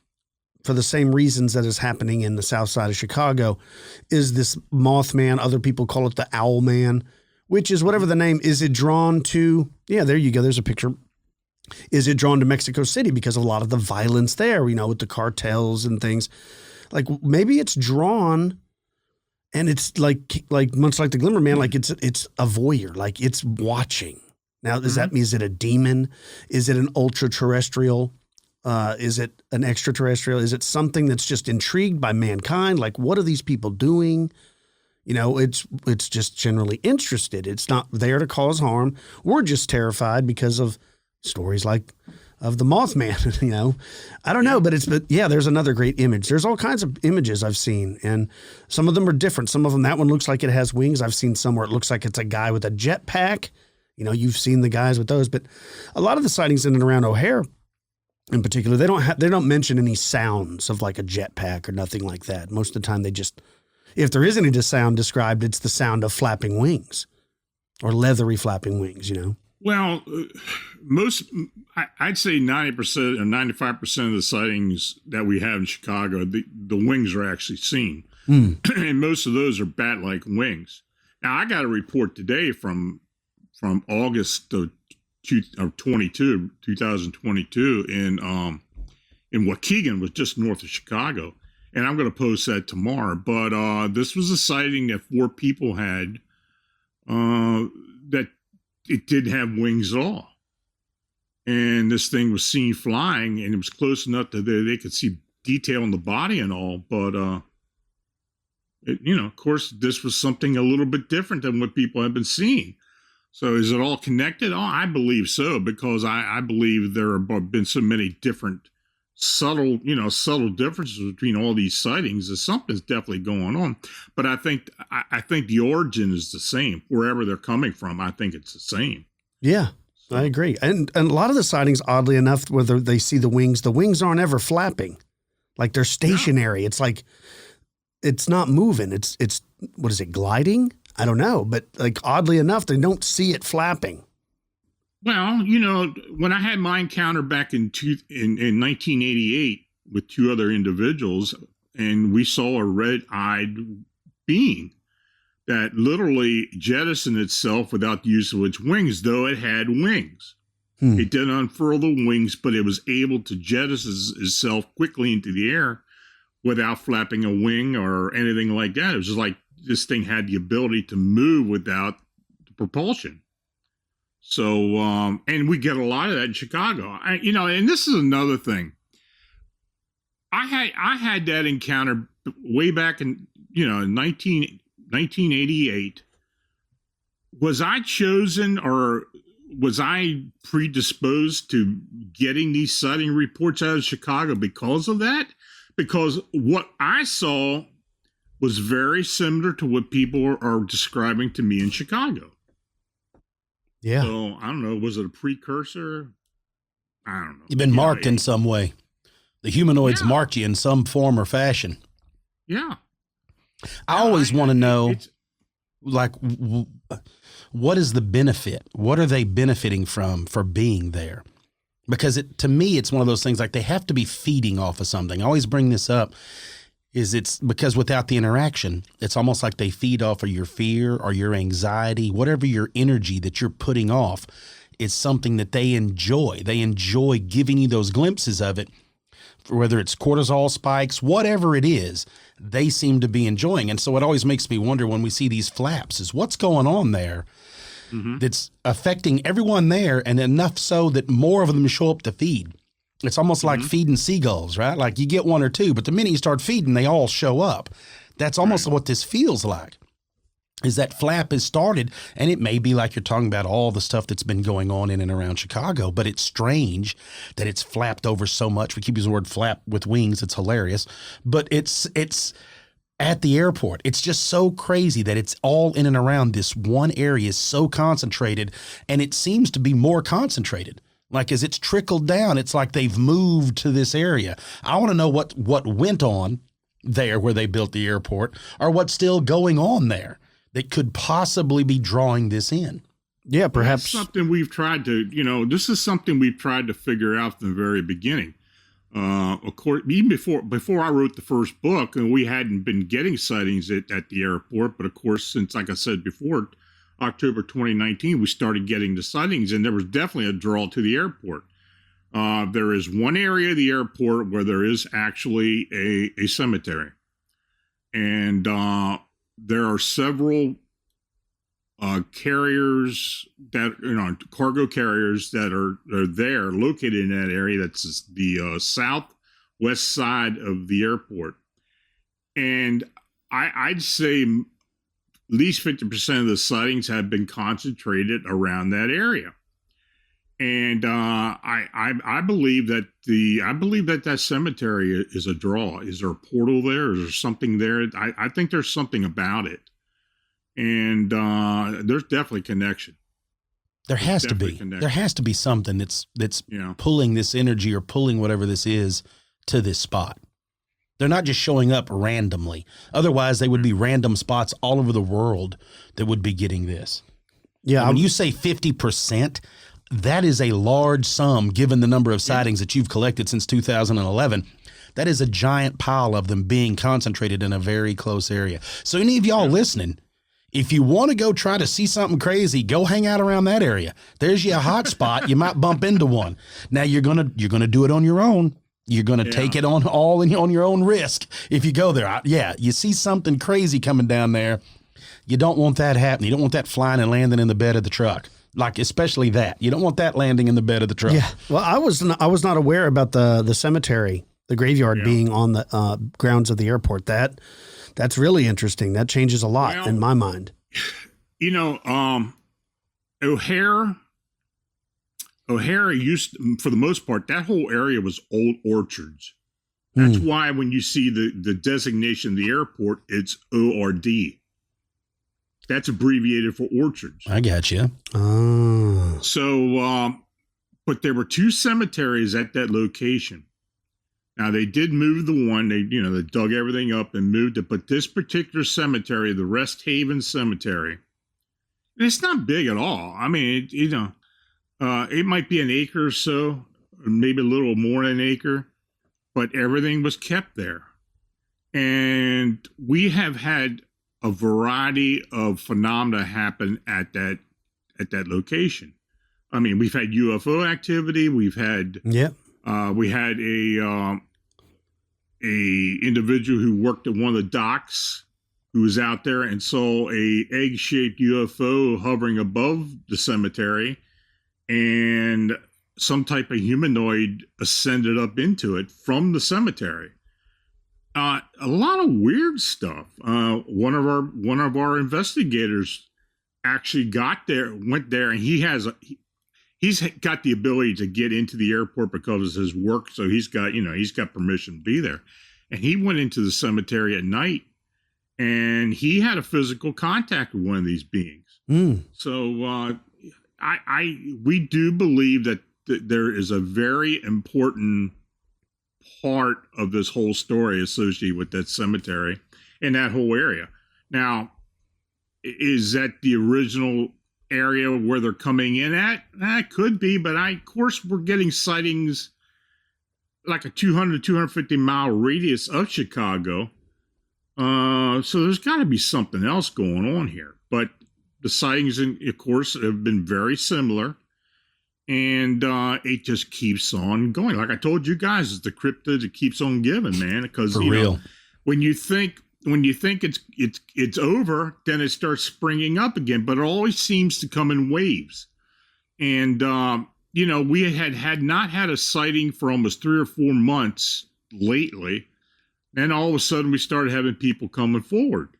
for the same reasons that is happening in the south side of Chicago, is this Mothman, other people call it the Owl Man, which is whatever the name, is it drawn to, there you go, there's a picture. Is it drawn to Mexico City because of a lot of the violence there, you know, with the cartels and things? Like, maybe it's drawn and it's like much like the Glimmerman, like it's a voyeur, like it's watching. Now, does that mean, is it a demon? Is it an ultra-terrestrial? Is it an extraterrestrial? Is it something that's just intrigued by mankind? Like, what are these people doing? You know, it's just generally interested. It's not there to cause harm. We're just terrified because of stories like of the Mothman, you know. I don't know, but there's another great image. There's all kinds of images I've seen, and some of them are different. Some of them, that one looks like it has wings. I've seen some where it looks like it's a guy with a jetpack. You know, you've seen the guys with those, but a lot of the sightings in and around O'Hare in particular, they don't mention any sounds of like a jetpack or nothing like that. Most of the time they just, if there is any sound described, it's the sound of flapping wings or leathery flapping wings, you know? Well, I'd say 90% or 95% of the sightings that we have in Chicago, the wings are actually seen. And most of those are bat-like wings. Now, I got a report today from August of 2022 in Waukegan, was just north of Chicago, and I'm going to post that tomorrow. But this was a sighting that 4 people had that it didn't have wings at all, and this thing was seen flying, and it was close enough that they could see detail in the body and all. But of course, this was something a little bit different than what people have been seeing. So is it all connected? Oh, I believe so, because I believe there have been so many different subtle differences between all these sightings. Is something's definitely going on. But I think the origin is the same wherever they're coming from. I think it's the same. Yeah, I agree. And a lot of the sightings, oddly enough, whether they see the wings aren't ever flapping. Like they're stationary. No. It's like, it's not moving. It's what is it, gliding? I don't know. But like oddly enough, they don't see it flapping. Well, when I had my encounter back in 1988 with two other individuals, and we saw a red-eyed being that literally jettisoned itself without the use of its wings, though it had wings. It didn't unfurl the wings, but it was able to jettison itself quickly into the air without flapping a wing or anything like that. It was just like this thing had the ability to move without the propulsion. So, and we get a lot of that in Chicago. And this is another thing. I had that encounter way back in 1988. Was I chosen, or was I predisposed to getting these sighting reports out of Chicago because of that? Because what I saw was very similar to what people are describing to me in Chicago. Yeah. So I don't know. Was it a precursor? I don't know. You've been marked in some way. The humanoids marked you in some form or fashion. Yeah. I always want to know, like, what is the benefit? What are they benefiting from for being there? Because to me, it's one of those things like they have to be feeding off of something. I always bring this up. It's because without the interaction, it's almost like they feed off of your fear or your anxiety, whatever your energy that you're putting off is something that they enjoy. They enjoy giving you those glimpses of it, whether it's cortisol spikes, whatever it is, they seem to be enjoying. And so it always makes me wonder when we see these flaps is what's going on there that's affecting everyone there, and enough so that more of them show up to feed. It's almost like feeding seagulls, right? Like you get one or two, but the minute you start feeding, they all show up. That's almost what this feels like, is that flap has started, and it may be like you're talking about all the stuff that's been going on in and around Chicago, but it's strange that it's flapped over so much. We keep using the word flap with wings. It's hilarious, but it's at the airport. It's just so crazy that it's all in and around this one area is so concentrated, and it seems to be more concentrated. Like as it's trickled down, it's like they've moved to this area. I want to know what went on there where they built the airport, or what's still going on there that could possibly be drawing this in. Yeah, perhaps. That's something we've tried to, this is something we've tried to figure out from the very beginning. Of course, even before I wrote the first book, and we hadn't been getting sightings at the airport, but of course, since, like I said before, October 2019, we started getting the sightings, and there was definitely a draw to the airport. There is one area of the airport where there is actually a cemetery, and there are several carriers that, cargo carriers that are there located in that area. That's the southwest side of the airport. And I'd say at least 50% of the sightings have been concentrated around that area. And I believe that that cemetery is a draw. Is there a portal there? Is there something there? I think there's something about it. And there's definitely connection. There has to be. There has to be something that's pulling this energy or pulling whatever this is to this spot. They're not just showing up randomly. Otherwise, they would be random spots all over the world that would be getting this. Yeah. When you say 50%, that is a large sum given the number of sightings that you've collected since 2011. That is a giant pile of them being concentrated in a very close area. So any of y'all listening, if you want to go try to see something crazy, go hang out around that area. There's your hot spot. You might bump into one. Now you're gonna do it on your own. You're gonna take it on your own risk if you go there. You see something crazy coming down there. You don't want that happening. You don't want that flying and landing in the bed of the truck. Like especially that. You don't want that landing in the bed of the truck. Yeah. Well, I was not aware about the cemetery, the graveyard being on the grounds of the airport. That's really interesting. That changes a lot in my mind. O'Hare O'Hara for the most part, that whole area was old orchards. That's why when you see the designation of the airport, it's ORD. That's abbreviated for orchards. I got you. Oh. So, but there were 2 cemeteries at that location. Now they did move the one, they dug everything up and moved it. But this particular cemetery, the Rest Haven Cemetery, it's not big at all. I mean, it might be an acre or so, maybe a little more than an acre, but everything was kept there. And we have had a variety of phenomena happen at that location. I mean, we've had UFO activity. We've had we had a individual who worked at one of the docks who was out there and saw a egg-shaped UFO hovering above the cemetery, and some type of humanoid ascended up into it from the cemetery. A lot of weird stuff. One of our investigators actually went there, and he's got the ability to get into the airport because of his work. So he's got permission to be there. And he went into the cemetery at night, and he had a physical contact with one of these beings. So we do believe that there is a very important part of this whole story associated with that cemetery and that whole area. Now, is that the original area where they're coming in at? That could be, but of course, we're getting sightings like a 200, 250 mile radius of Chicago. So there's got to be something else going on here. But the sightings, of course, have been very similar. And it just keeps on going. Like I told you guys, it's the cryptid that keeps on giving, man. Because when you think it's over, then it starts springing up again. But it always seems to come in waves. And we had not had a sighting for almost 3 or 4 months lately. And all of a sudden, we started having people coming forward.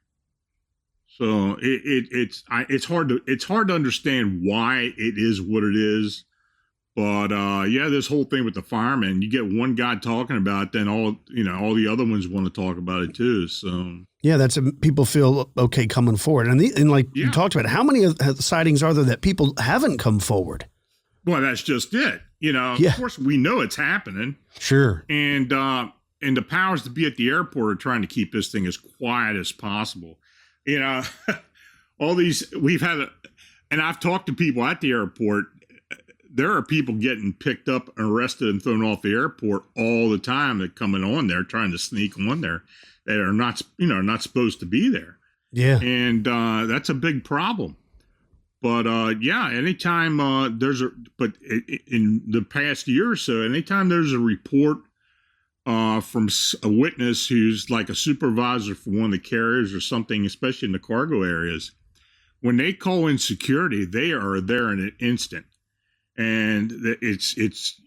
So it's hard to understand why it is what it is. But this whole thing with the firemen, you get one guy talking about it, then all the other ones want to talk about it too. So yeah, people feel okay coming forward, and you talked about, how many sightings are there that people haven't come forward? Well, that's just it. Of course we know it's happening. Sure. And the powers that be at the airport are trying to keep this thing as quiet as possible. All these and I've talked to people at the airport. There are people getting picked up, arrested, and thrown off the airport all the time that coming on there, trying to sneak on there, that are not supposed to be there. Yeah. And that's a big problem. But anytime in the past year or so, anytime there's a report from a witness who's like a supervisor for one of the carriers or something, especially in the cargo areas, when they call in security, they are there in an instant. And it's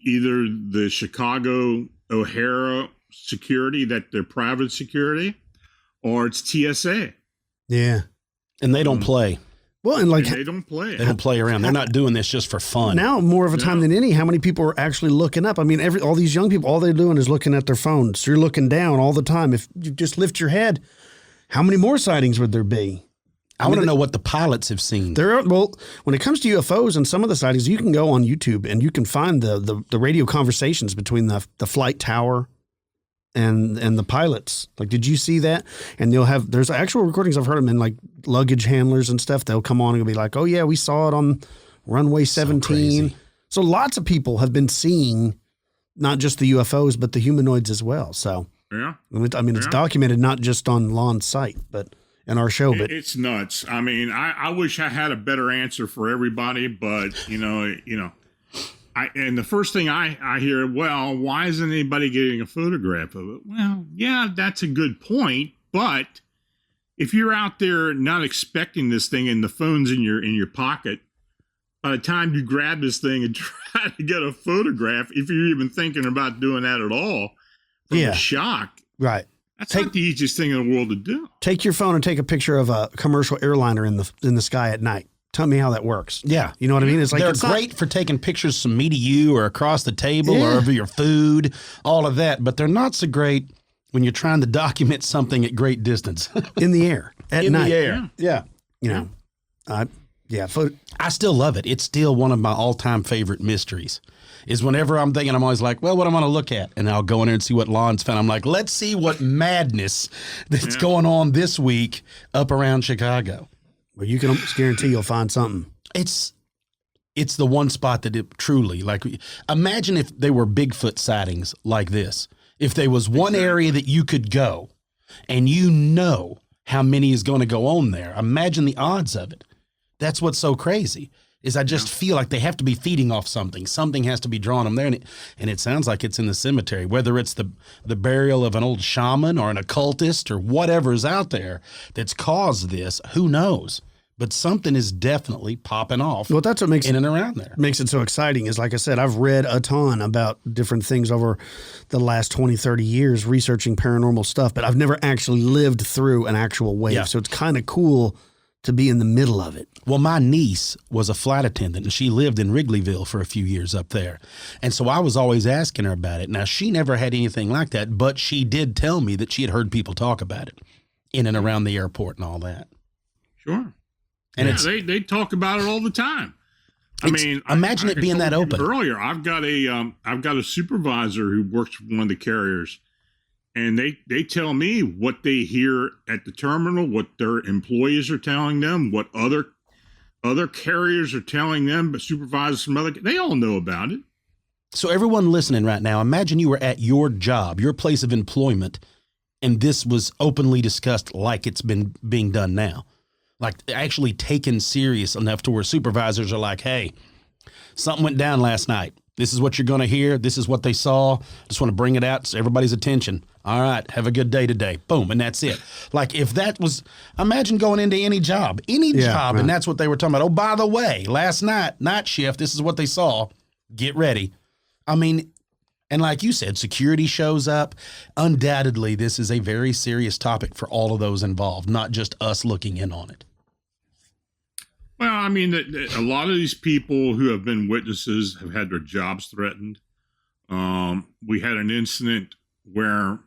either the Chicago O'Hara security, that they're private security, or it's TSA. Yeah. And they don't play. Well, and they don't play. They don't play around. They're not doing this just for fun. Now, more of a time than any, how many people are actually looking up? I mean, all these young people, all they're doing is looking at their phones. So you're looking down all the time. If you just lift your head, how many more sightings would there be? I want to know what the pilots have seen. When it comes to UFOs and some of the sightings, you can go on YouTube and you can find the radio conversations between the flight tower and the pilots. Like, did you see that? And there's actual recordings. I've heard them in like luggage handlers and stuff. They'll come on and be like, "Oh yeah, we saw it on runway 17." So lots of people have been seeing not just the UFOs, but the humanoids as well. So yeah, I mean, it's documented not just on Lon's site, but in our show. But it's nuts. I mean, I wish I had a better answer for everybody, but and the first thing I hear, well, why isn't anybody getting a photograph of it? Well, yeah, that's a good point. But if you're out there not expecting this thing and the phone's in your pocket, by the time you grab this thing and try to get a photograph, if you're even thinking about doing that at all, from the shock, right? That's not the easiest thing in the world to do. Take your phone and take a picture of a commercial airliner in the sky at night. Tell me how that works. Yeah. You know what I mean? It's like they're it's great for taking pictures from me to you or across the table or over your food, all of that. But they're not so great when you're trying to document something at great distance. in the air at In night. the air. Yeah. You know, I still love it. It's still one of my all-time favorite mysteries. Is whenever I'm thinking, I'm always like, well, what am I going to look at? And I'll go in there and see what Lon's found. I'm like, let's see what madness that's going on this week up around Chicago. Well, you can almost guarantee you'll find something. It's the one spot that it truly, like, imagine if they were Bigfoot sightings like this. If there was one area that you could go and you know how many is going to go on there, imagine the odds of it. That's what's so crazy. Is I just feel like they have to be feeding off something. Something has to be drawing them there. And it sounds like it's in the cemetery, whether it's the burial of an old shaman or an occultist or whatever's out there that's caused this, who knows? But something is definitely popping off. Well, that's what makes in and around there. Makes it so exciting is, like I said, I've read a ton about different things over the last 20, 30 years researching paranormal stuff, but I've never actually lived through an actual wave. Yeah. So it's kind of cool to be in the middle of it. Well, my niece was a flight attendant, and she lived in Wrigleyville for a few years up there. And so I was always asking her about it. Now, she never had anything like that, but she did tell me that she had heard people talk about it in and around the airport and all that. Sure. And they talk about it all the time. I mean, imagine it being that open. Earlier, I've got a supervisor who works for one of the carriers, and they tell me what they hear at the terminal, what their employees are telling them, what other carriers are telling them, but supervisors from they all know about it. So everyone listening right now, imagine you were at your job, your place of employment, and this was openly discussed like it's been being done now. Like actually taken serious enough to where supervisors are like, hey, something went down last night. This is what you're going to hear. This is what they saw. Just want to bring it out so everybody's attention. All right, have a good day today. Boom, and that's it. Like if that was, imagine going into any job, right. and that's what they were talking about. Oh, by the way, last night, night shift, this is what they saw. Get ready. I mean, and like you said, security shows up. Undoubtedly, this is a very serious topic for all of those involved, not just us looking in on it. Well, I mean, a lot of these people who have been witnesses have had their jobs threatened. We had an incident where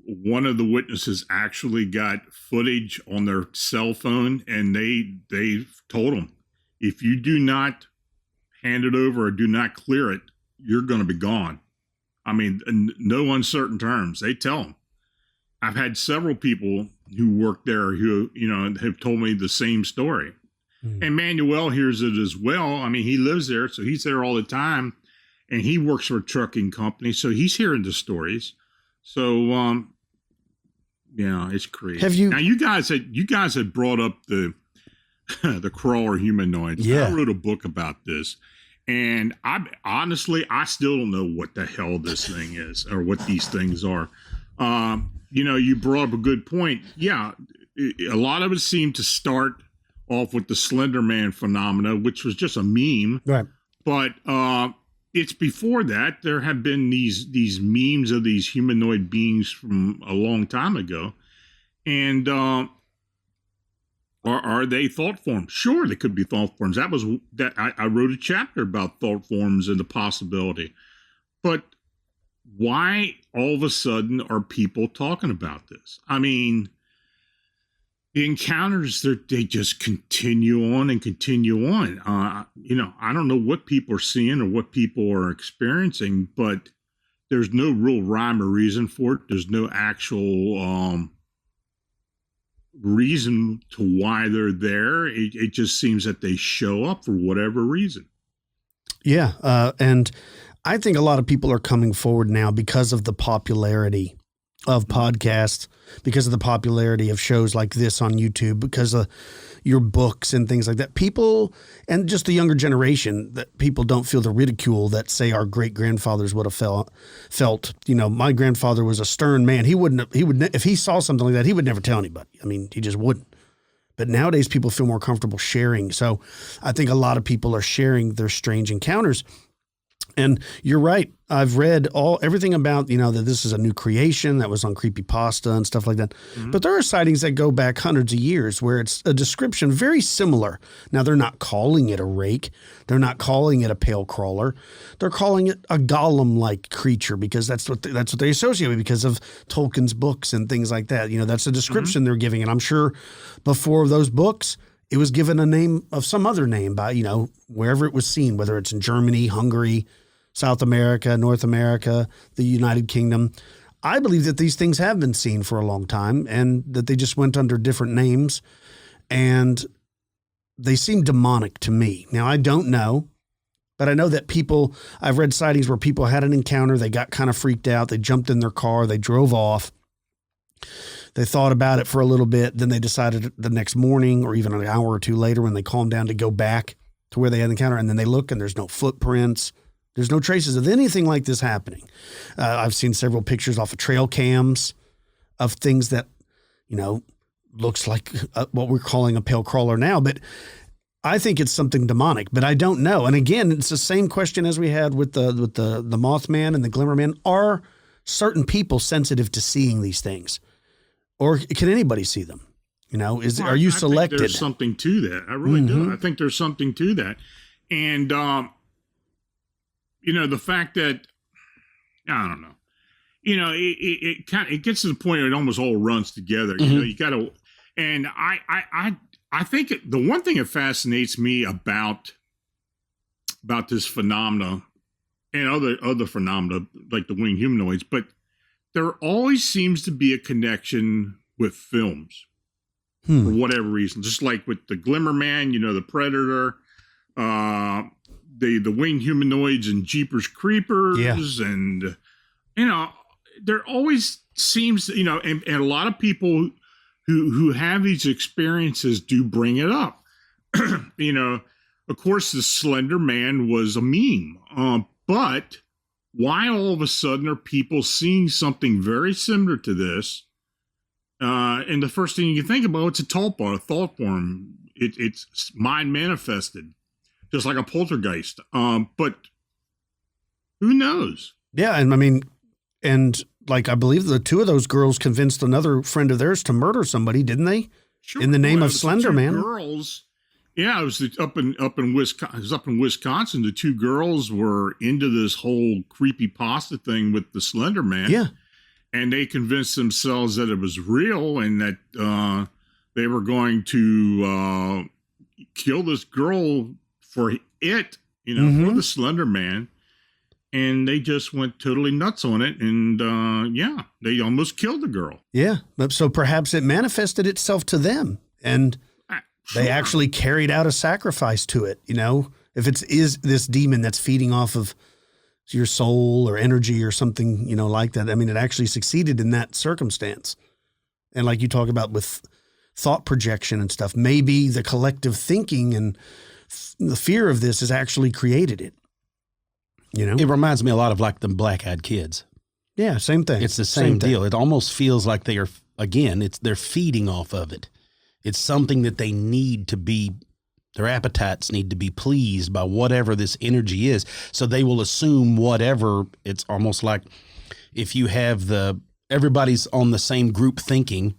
one of the witnesses actually got footage on their cell phone, and they told them, if you do not hand it over or do not clear it, you're going to be gone. I mean, no uncertain terms. They tell them. I've had several people who work there who, have told me the same story. And Manuel hears it as well. I mean, he lives there, so he's there all the time, and he works for a trucking company, so he's hearing the stories. So, it's crazy. Now, you guys had brought up the the crawler humanoids. Yeah. I wrote a book about this. And I still don't know what the hell this thing is or what these things are. You brought up a good point. Yeah, a lot of it seemed to start off with the Slender Man phenomena, which was just a meme. Right. But it's before that. There have been these memes of these humanoid beings from a long time ago. And are they thought forms? Sure, they could be thought forms. I wrote a chapter about thought forms and the possibility. But why all of a sudden are people talking about this? I mean, the encounters, they just continue on and continue on. I don't know what people are seeing or what people are experiencing, but there's no real rhyme or reason for it. There's no actual reason to why they're there. It just seems that they show up for whatever reason. Yeah. And I think a lot of people are coming forward now because of the popularity of podcasts, because of the popularity of shows like this on YouTube, because of your books and things like that. People, and just the younger generation, that people don't feel the ridicule that, say, our great grandfathers would have felt. My grandfather was a stern man. He would, if he saw something like that, he would never tell anybody. I mean, he just wouldn't. But nowadays people feel more comfortable sharing. So I think a lot of people are sharing their strange encounters. And you're right. I've read everything about, that this is a new creation that was on creepypasta and stuff like that. Mm-hmm. But there are sightings that go back hundreds of years where it's a description very similar. Now, they're not calling it a rake. They're not calling it a pale crawler. They're calling it a golem-like creature because that's what they associate with because of Tolkien's books and things like that. That's the description they're giving. And I'm sure before those books, it was given a name of some other name by, wherever it was seen, whether it's in Germany, Hungary, South America, North America, the United Kingdom. I believe that these things have been seen for a long time and that they just went under different names and they seem demonic to me. Now, I don't know, but I know that I've read sightings where people had an encounter. They got kind of freaked out. They jumped in their car. They drove off. They thought about it for a little bit. Then they decided the next morning or even an hour or two later when they calmed down to go back to where they had the encounter. And then they look and there's no footprints. There's no traces of anything like this happening. I've seen several pictures off of trail cams of things that, looks like what we're calling a pale crawler now. But I think it's something demonic, but I don't know. And again, it's the same question as we had with the Mothman and the Glimmerman. Are certain people sensitive to seeing these things? Or can anybody see them? Are you selected? There's something to that. I really do. I think there's something to that. And, the fact that, I don't know, it gets to the point where it almost all runs together. You got to, and I think the one thing that fascinates me about this phenomena and other phenomena like the winged humanoids, but there always seems to be a connection with films for whatever reason, just like with the Glimmerman, the Predator, the winged humanoids and Jeepers Creepers, and there always seems, and a lot of people who have these experiences do bring it up. Of course, the Slender Man was a meme, but why all of a sudden are people seeing something very similar to this? And the first thing you can think about, it's a thought form. It's mind manifested. Just like a poltergeist. But who knows? Yeah. And I believe the two of those girls convinced another friend of theirs to murder somebody, didn't they? Sure. In the name of Slender Man. Girls. Yeah, it was up in Wisconsin. It was up in Wisconsin. The two girls were into this whole creepypasta thing with the Slender Man. Yeah. And they convinced themselves that it was real and that they were going to kill this girl for it, for the Slender Man, and they just went totally nuts on it, and they almost killed the girl. Yeah, so perhaps it manifested itself to them, and they actually carried out a sacrifice to it. If is this demon that's feeding off of your soul or energy or something, like that. It actually succeeded in that circumstance, and like you talk about with thought projection and stuff, maybe the collective thinking and the fear of this has actually created it. It reminds me a lot of like the Black-Eyed Kids. Yeah, same thing. It's the same deal. It almost feels like they're feeding off of it. It's something that they need to be, their appetites need to be pleased by whatever this energy is. So they will assume whatever. It's almost like if you have everybody's on the same group thinking,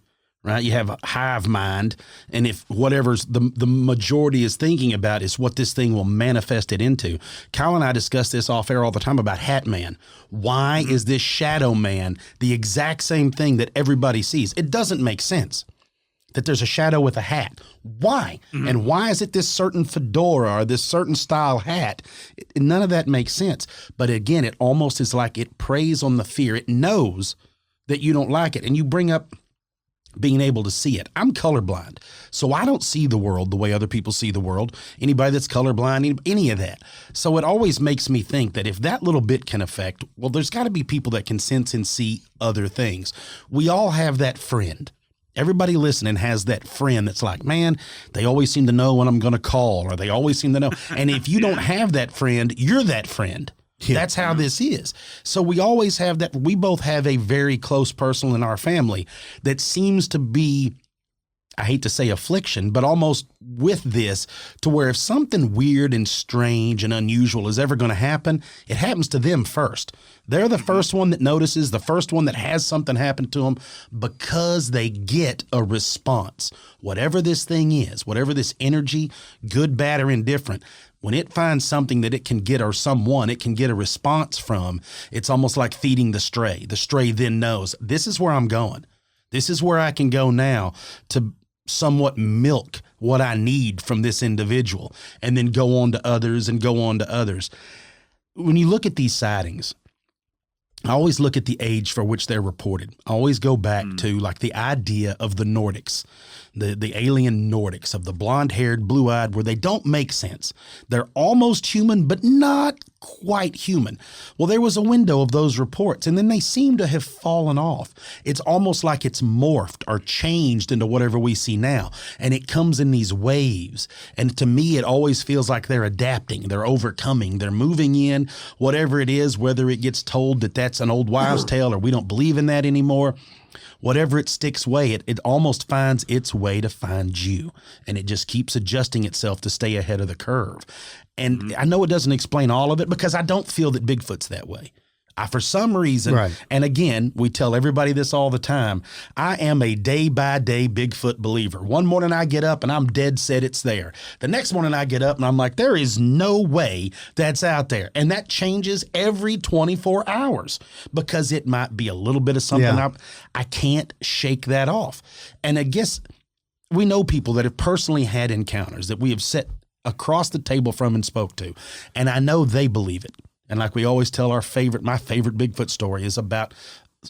right? You have a hive mind, and if whatever's the majority is thinking about is what this thing will manifest it into. Kyle and I discuss this off air all the time about Hat Man. Why is this Shadow Man the exact same thing that everybody sees? It doesn't make sense that there's a shadow with a hat. Why? And why is it this certain fedora or this certain style hat? None of that makes sense. But again, it almost is like it preys on the fear. It knows that you don't like it. And you bring up being able to see it. I'm colorblind, so I don't see the world the way other people see the world. Anybody that's colorblind, any of that. So it always makes me think that if that little bit can affect, well, there's got to be people that can sense and see other things. We all have that friend. Everybody listening has that friend that's like, man, they always seem to know when I'm going to call, or they always seem to know. And if you don't have that friend, you're that friend. Yeah. That's how this is. So we always have that. We both have a very close person in our family that seems to be I hate to say affliction, but almost with this, to where if something weird and strange and unusual is ever going to happen, it happens to them first. They're the first one that notices, the first one that has something happen to them, because they get a response. Whatever this thing is, whatever this energy, good, bad, or indifferent, when it finds something that it can get, or someone it can get a response from, it's almost like feeding the stray. The stray then knows, this is where I'm going. This is where I can go now to somewhat milk what I need from this individual, and then go on to others and go on to others. When you look at these sightings, I always look at the age for which they're reported. I always go back to like the idea of the Nordics, the alien Nordics, of the blonde-haired, blue-eyed, where they don't make sense. They're almost human, but not quite human. Well, there was a window of those reports, and then they seem to have fallen off. It's almost like it's morphed or changed into whatever we see now, and it comes in these waves. And to me, it always feels like they're adapting, they're overcoming, they're moving in, whatever it is, whether it gets told that that's an old wives' tale or we don't believe in that anymore. Whatever it sticks way, it almost finds its way to find you, and it just keeps adjusting itself to stay ahead of the curve. And I know it doesn't explain all of it, because I don't feel that Bigfoot's that way. For some reason, Right. And again, we tell everybody this all the time, I am a day-by-day Bigfoot believer. One morning I get up and I'm dead set it's there. The next morning I get up and I'm like, there is no way that's out there. And that changes every 24 hours, because it might be a little bit of something. Yeah. I can't shake that off. And I guess we know people that have personally had encounters that we have sat across the table from and spoke to, and I know they believe it. And like we always tell, my favorite Bigfoot story is about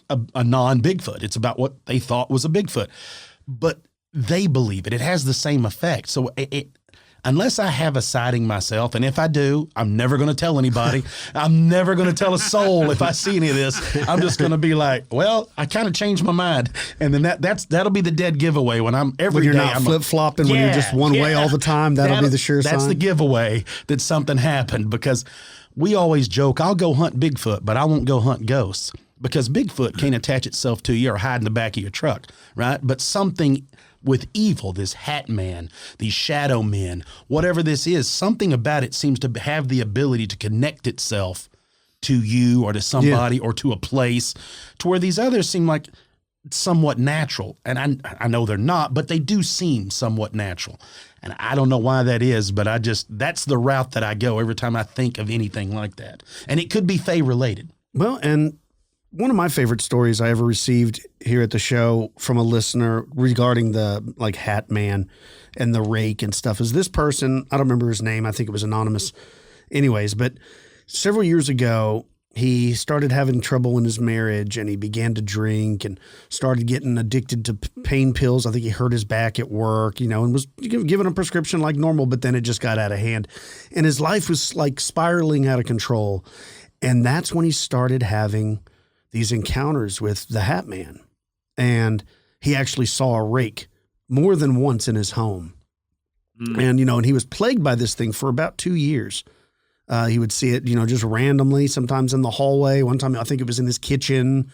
a non-Bigfoot. It's about what they thought was a Bigfoot, but they believe it. It has the same effect. So unless I have a sighting myself, and if I do, I'm never going to tell anybody. I'm never going to tell a soul if I see any of this. I'm just going to be like, well, I kind of changed my mind, and then that'll be the dead giveaway when I'm When you're not flip-flopping, when you're just one way all the time, that'll be the sure sign. That's the giveaway that something happened, because we always joke, I'll go hunt Bigfoot, but I won't go hunt ghosts, because Bigfoot can't attach itself to you or hide in the back of your truck, right? But something with evil, this hat man, these shadow men, whatever this is, something about it seems to have the ability to connect itself to you or to somebody or to a place, to where these others seem like somewhat natural. And I know they're not, but they do seem somewhat natural. And I don't know why that is, but that's the route that I go every time I think of anything like that. And it could be Fae related. Well, and one of my favorite stories I ever received here at the show from a listener regarding the like hat man and the rake and stuff is this person. I don't remember his name. I think it was anonymous. Anyways, but several years ago, he started having trouble in his marriage, and he began to drink and started getting addicted to pain pills. I think he hurt his back at work, and was given a prescription like normal, but then it just got out of hand. And his life was like spiraling out of control. And that's when he started having these encounters with the Hat Man. And he actually saw a rake more than once in his home. And, and he was plagued by this thing for about 2 years. He would see it, just randomly, sometimes in the hallway. One time, I think it was in his kitchen.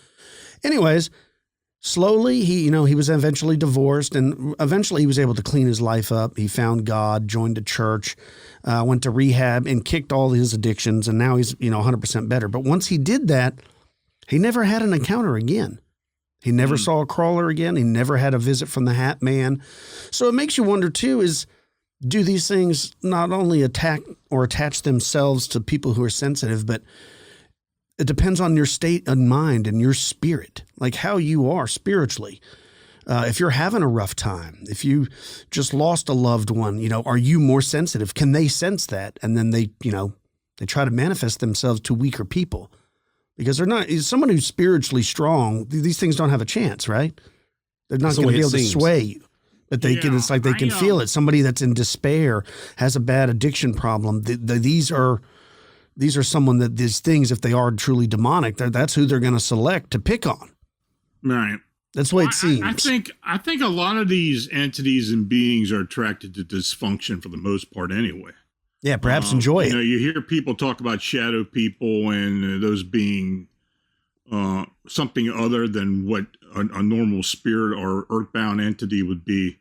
Anyways, slowly, he was eventually divorced, and eventually he was able to clean his life up. He found God, joined a church, went to rehab, and kicked all his addictions, and now he's, 100% better. But once he did that, he never had an encounter again. He never saw a crawler again. He never had a visit from the Hat Man. So it makes you wonder, too, do these things not only attack or attach themselves to people who are sensitive, but it depends on your state of mind and your spirit, like how you are spiritually. If you're having a rough time, if you just lost a loved one, are you more sensitive? Can they sense that? And then they try to manifest themselves to weaker people because they're not someone who's spiritually strong. These things don't have a chance, right? They're not going to be able to sway you. But they can, it's like they can feel it. Somebody that's in despair, has a bad addiction problem. These are someone that these things, if they are truly demonic, that's who they're going to select to pick on. Right. That's the way it seems. I think a lot of these entities and beings are attracted to dysfunction for the most part anyway. Yeah, perhaps enjoy it. You hear people talk about shadow people and those being something other than what a normal spirit or earthbound entity would be.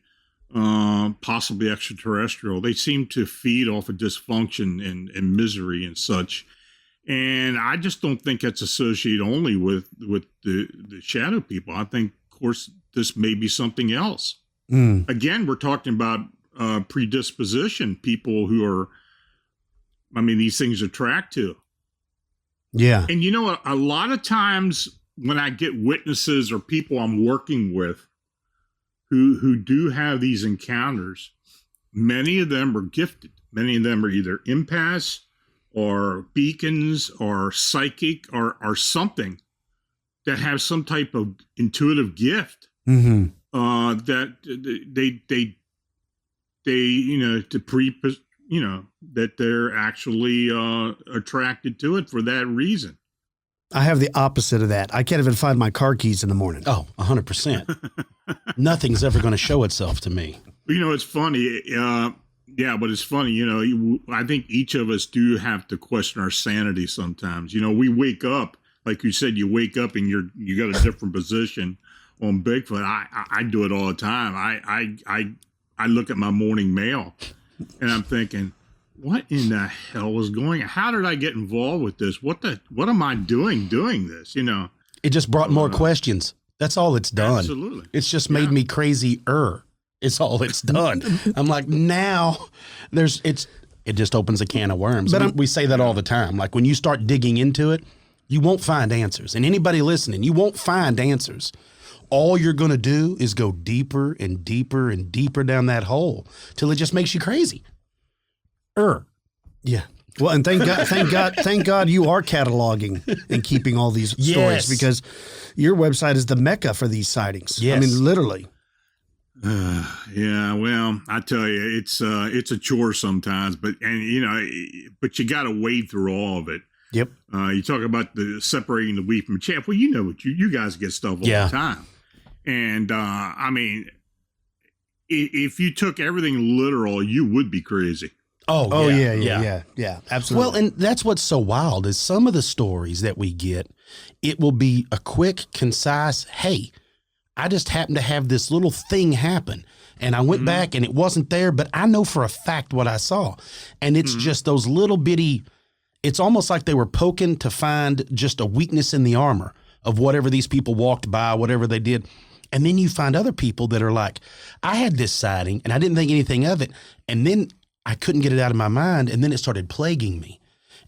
possibly extraterrestrial. They seem to feed off of dysfunction and misery and such. And I just don't think that's associated only with the shadow people. I think, of course, this may be something else. Again, we're talking about predisposition, people who are, these things attract to. Yeah. And you know, a lot of times when I get witnesses or people I'm working with who do have these encounters, many of them are gifted. Many of them are either empaths or beacons or psychic or something that have some type of intuitive gift that that they're actually attracted to it for that reason. I have the opposite of that. I can't even find my car keys in the morning. Oh, 100%. Nothing's ever going to show itself to me. You know, it's funny. But it's funny, you know, I think each of us do have to question our sanity sometimes. You know, we wake up, like you said, you wake up and you got a different position on Bigfoot. I do it all the time. I look at my morning mail and I'm thinking, what in the hell is going on? How did I get involved with this? What am I doing this? You know, it just brought more questions. That's all it's done. Absolutely. It's just made me crazier. It's all it's done. I'm like, now it just opens a can of worms. But we say that all the time. Like when you start digging into it, you won't find answers. And anybody listening, you won't find answers. All you're going to do is go deeper and deeper and deeper down that hole till it just makes you crazy. Yeah. Well, and thank God you are cataloging and keeping all these stories, because your website is the mecca for these sightings. Yes. I mean, literally. Yeah, well, I tell you, it's a chore sometimes, but you got to wade through all of it. Yep. You talk about the separating the wheat from the chaff. Well, you know what you guys get stuff all the time, and if you took everything literal, you would be crazy. Oh yeah, absolutely. Well, and that's what's so wild is some of the stories that we get, it will be a quick, concise, hey, I just happened to have this little thing happen and I went back and it wasn't there, but I know for a fact what I saw. And it's just those little bitty, it's almost like they were poking to find just a weakness in the armor of whatever these people walked by, whatever they did. And then you find other people that are like, I had this sighting and I didn't think anything of it. And then I couldn't get it out of my mind. And then it started plaguing me.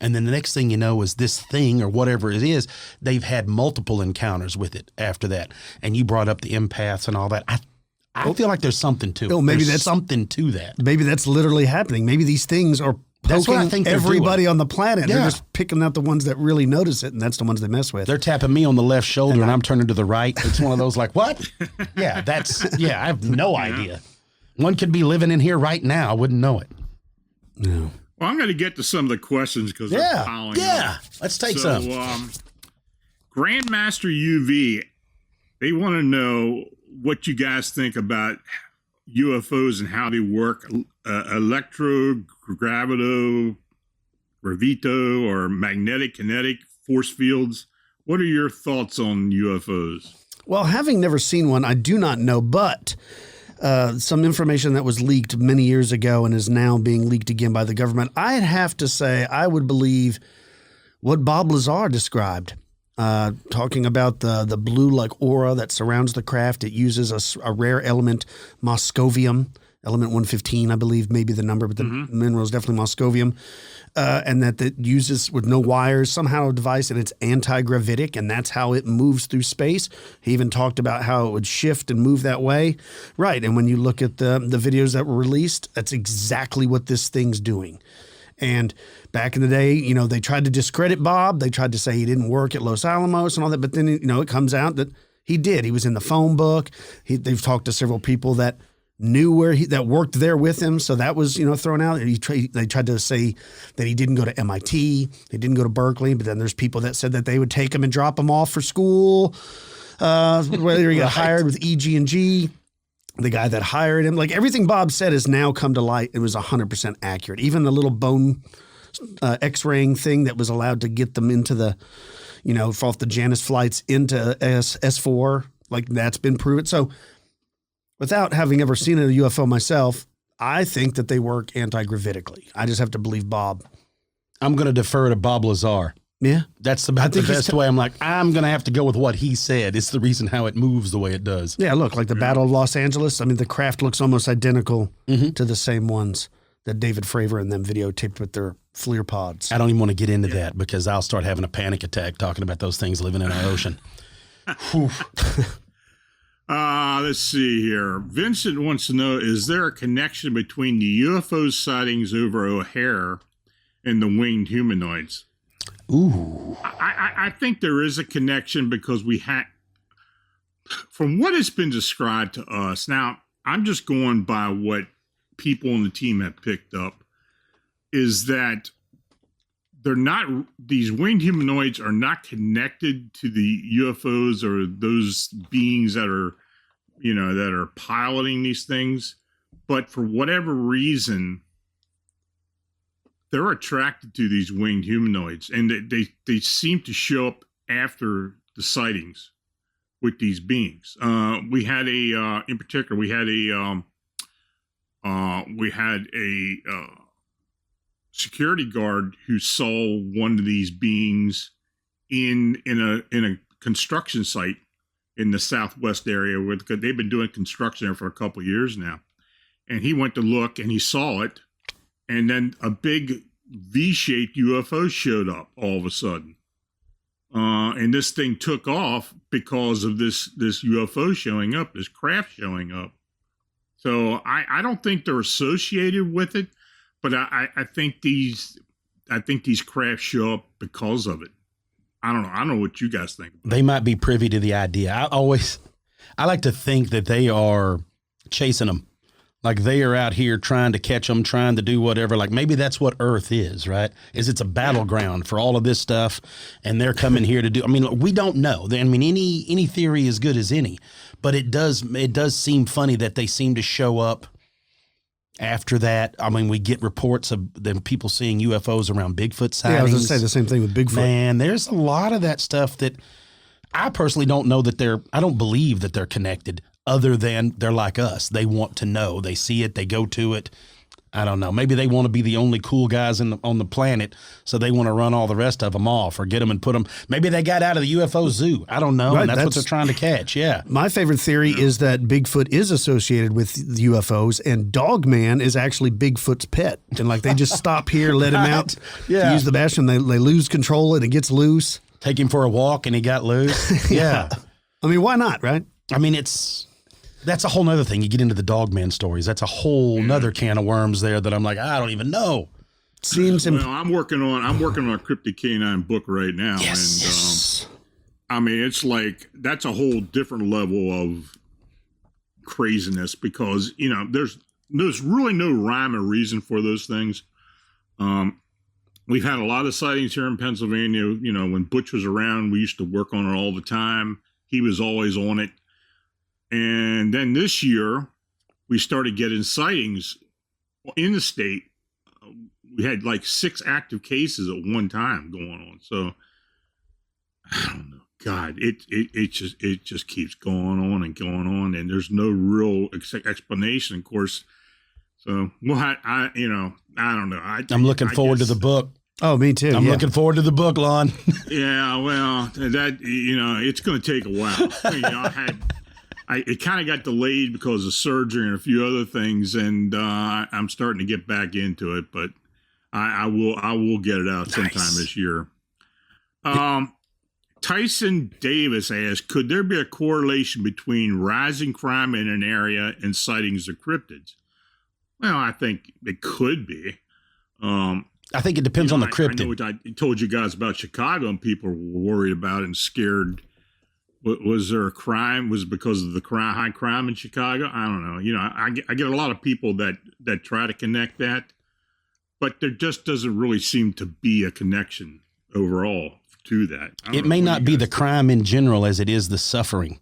And then the next thing you know is this thing or whatever it is, they've had multiple encounters with it after that. And you brought up the empaths and all that. I feel like there's something to it. Oh, maybe there's something to that. Maybe that's literally happening. Maybe these things are poking everybody on the planet. Yeah. They're just picking out the ones that really notice it, and that's the ones they mess with. They're tapping me on the left shoulder, and I'm turning to the right. It's one of those like, what? I have no idea. One could be living in here right now. I wouldn't know it. No. Well, I'm going to get to some of the questions because they're piling up. Yeah, let's take some. Grandmaster UV, they want to know what you guys think about UFOs and how they work, electro, gravito, gravito, or magnetic, kinetic force fields. What are your thoughts on UFOs? Well, having never seen one, I do not know, but some information that was leaked many years ago and is now being leaked again by the government, I'd have to say I would believe what Bob Lazar described, talking about the blue-like aura that surrounds the craft. It uses a rare element, moscovium, element 115, I believe, may be the number, but the mineral is definitely moscovium, and that it uses, with no wires, somehow a device, and it's anti-gravitic, and that's how it moves through space. He even talked about how it would shift and move that way. Right, and when you look at the videos that were released, that's exactly what this thing's doing. And back in the day, you know, they tried to discredit Bob. They tried to say he didn't work at Los Alamos and all that, but then, you know, it comes out that he did. He was in the phone book. They've talked to several people that knew that worked there with him. So that was, you know, thrown out. They tried to say that he didn't go to MIT. He didn't go to Berkeley. But then there's people that said that they would take him and drop him off for school. Whether he got hired with EG&G, the guy that hired him, like everything Bob said has now come to light. It was 100% accurate. Even the little bone X-raying thing that was allowed to get them into the, you know, off the Janus flights into S4, like that's been proven. So without having ever seen a UFO myself, I think that they work anti-gravitically. I just have to believe Bob. I'm going to defer to Bob Lazar. Yeah. That's about the best way. I'm like, I'm going to have to go with what he said. It's the reason how it moves the way it does. Yeah, look, like the Battle of Los Angeles. I mean, the craft looks almost identical to the same ones that David Fravor and them videotaped with their FLIR pods. I don't even want to get into that because I'll start having a panic attack talking about those things living in our ocean. Let's see here. Vincent wants to know, is there a connection between the UFO sightings over O'Hare and the winged humanoids? Ooh. I think there is a connection because we had, from what has been described to us, now I'm just going by what people on the team have picked up, is that they're not, these winged humanoids are not connected to the UFOs or those beings that are, you know, that are piloting these things. But for whatever reason, they're attracted to these winged humanoids, and they seem to show up after the sightings with these beings. We had in particular, we had a security guard who saw one of these beings in a construction site in the southwest area where they've been doing construction there for a couple of years now. And he went to look and he saw it. And then a big V-shaped UFO showed up all of a sudden. And this thing took off because of this UFO showing up, this craft showing up. So I don't think they're associated with it, but I think these crafts show up because of it. I don't know. I don't know what you guys think. They might be privy to the idea. I like to think that they are chasing them. Like they are out here trying to catch them, trying to do whatever. Like maybe that's what Earth is, right? Is it's a battleground for all of this stuff, and they're coming here to do. I mean, we don't know. I mean, any theory is good as any, but it does seem funny that they seem to show up after that. I mean, we get reports of them people seeing UFOs around Bigfoot sightings. Yeah, I was going to say the same thing with Bigfoot. Man, there's a lot of that stuff that I personally don't know that I don't believe that they're connected. Other than they're like us. They want to know. They see it. They go to it. I don't know. Maybe they want to be the only cool guys on the planet, so they want to run all the rest of them off or get them and put them. Maybe they got out of the UFO zoo. I don't know. Right, and that's what they're trying to catch. Yeah. My favorite theory is that Bigfoot is associated with the UFOs, and Dogman is actually Bigfoot's pet. And like they just stop here, let him out, to use the bathroom. They lose control and it gets loose. Take him for a walk and he got loose. Yeah. I mean, why not, right? I mean, that's a whole nother thing. You get into the Dogman stories. That's a whole nother can of worms there that I'm like, I don't even know. Well, I'm working on a Cryptic Canine book right now. Yes. And I mean, it's like, that's a whole different level of craziness because, you know, there's really no rhyme or reason for those things. We've had a lot of sightings here in Pennsylvania. You know, when Butch was around, we used to work on it all the time. He was always on it. And then this year, we started getting sightings in the state. We had like 6 active cases at one time going on. So I don't know. God, it just keeps going on, and there's no real explanation, of course. So I don't know. I'm looking forward to the book. Oh, me too. I'm looking forward to the book, Lon. Yeah, well, that it's going to take a while. You know, it kind of got delayed because of surgery and a few other things, and I'm starting to get back into it. But I will get it out sometime this year. Tyson Davis asks, could there be a correlation between rising crime in an area and sightings of cryptids? Well, I think it could be. I think it depends on the cryptid. I know what I told you guys about Chicago, and people were worried about it and scared. Was there a crime? Was it because of the high crime in Chicago? I don't know. You know, I get a lot of people that try to connect that, but there just doesn't really seem to be a connection overall to that. It may not be the crime in general as it is the suffering.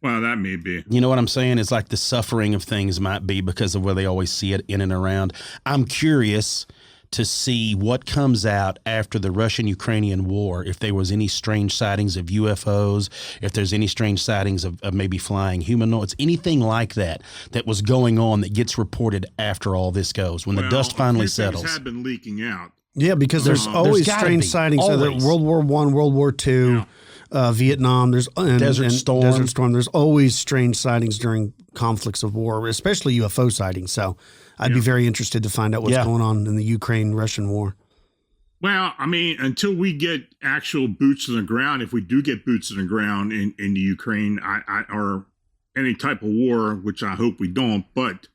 Well, that may be. You know what I'm saying? It's like the suffering of things might be because of where they always see it in and around. I'm curious to see what comes out after the Russian-Ukrainian war, if there was any strange sightings of UFOs, if there's any strange sightings of maybe flying humanoids, anything like that was going on that gets reported after all this goes, when the dust finally settles. Things have been leaking out. Yeah, because there's always strange sightings. Always. World War I, World War II, Vietnam, Desert Storm. There's always strange sightings during conflicts of war, especially UFO sightings. So I'd be very interested to find out what's going on in the Ukraine-Russian war. Well, I mean, until we get actual boots on the ground, if we do get boots on the ground in the Ukraine or any type of war, which I hope we don't, but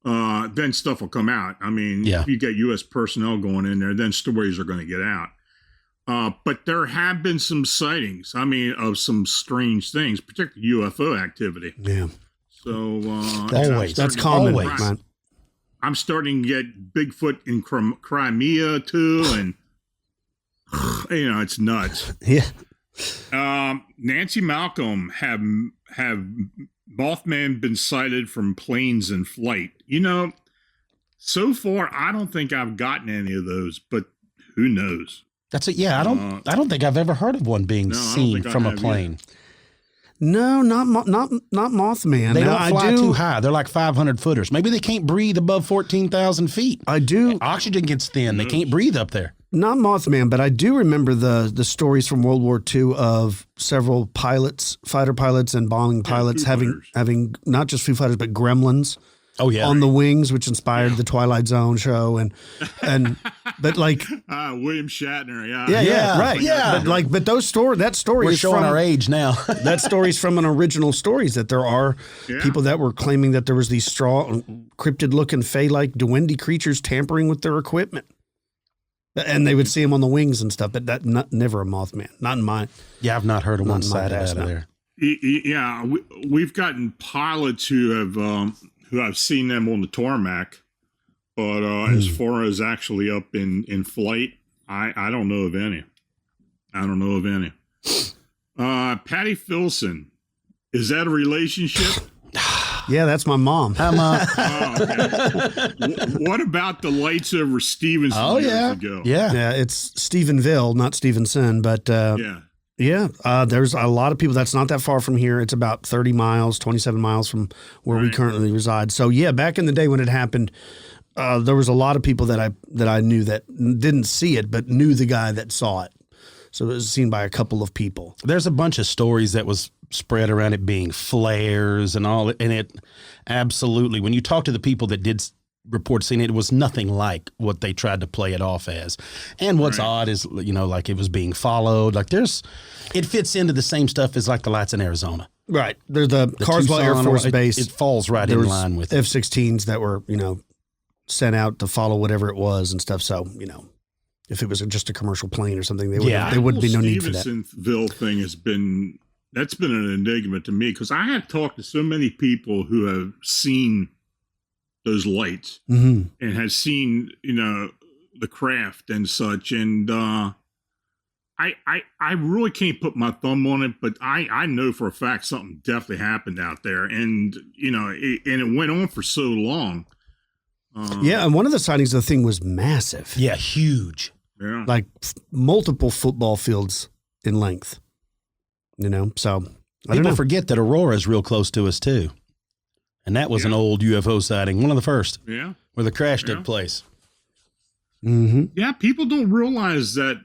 then stuff will come out. I mean, if you get U.S. personnel going in there, then stories are going to get out. But there have been some sightings, I mean, of some strange things, particularly UFO activity. Yeah. So that's common, man. I'm starting to get Bigfoot in Crimea too, and it's nuts. Yeah. Nancy Malcolm have Mothman been sighted from planes in flight. So far I don't think I've gotten any of those, but who knows? That's it. Yeah, I don't think I've ever heard of one being seen from a plane. Either. No, not Mothman. They don't fly too high. They're like 500 footers. Maybe they can't breathe above 14,000 feet. I do. Oxygen gets thin. They can't breathe up there. Not Mothman, but I do remember the stories from World War II of several pilots, fighter pilots and bombing pilots having not just Foo Fighters, but gremlins. Oh yeah, on the wings, which inspired the Twilight Zone show, but like William Shatner, right, but those that story we're is showing from our age now. That story's from an original stories that there are people that were claiming that there was these cryptid-looking fey-like Duende creatures tampering with their equipment, and they would see them on the wings and stuff. But never a Mothman, not in my. Yeah, I've not heard of one sighted out of there. Yeah, we've gotten pilots who I've seen them on the tarmac, but as far as actually up in flight, I don't know of any. Patty Filson, is that a relationship? Yeah, that's my mom. What about the lights over Stevenson years ago? Yeah, it's Stephenville, not Stevenson, but Yeah, there's a lot of people. That's not that far from here. It's about 30 miles, 27 miles from where we currently reside. So yeah, back in the day when it happened, there was a lot of people that I knew that didn't see it, but knew the guy that saw it. So it was seen by a couple of people. There's a bunch of stories that was spread around it being flares and all, and it absolutely, when you talk to the people that did report seeing it, was nothing like what they tried to play it off as. And what's odd is, like it was being followed. Like it fits into the same stuff as like the lights in Arizona. Right. They're the Carswell Air Force Base. It falls right in line with F-16s that were, sent out to follow whatever it was and stuff. So, if it was just a commercial plane or something, there wouldn't be no need for that. The Stevensonville thing that's been an enigma to me, because I have talked to so many people who have seen those lights and has seen, the craft and such. And I really can't put my thumb on it, but I know for a fact something definitely happened out there. And, it went on for so long. And one of the sightings of the thing was massive. Yeah, huge. Yeah. Like multiple football fields in length. So People forget that Aurora is real close to us too. And that was an old UFO sighting, one of the first. Yeah. Where the crash took place. Mm-hmm. Yeah, people don't realize that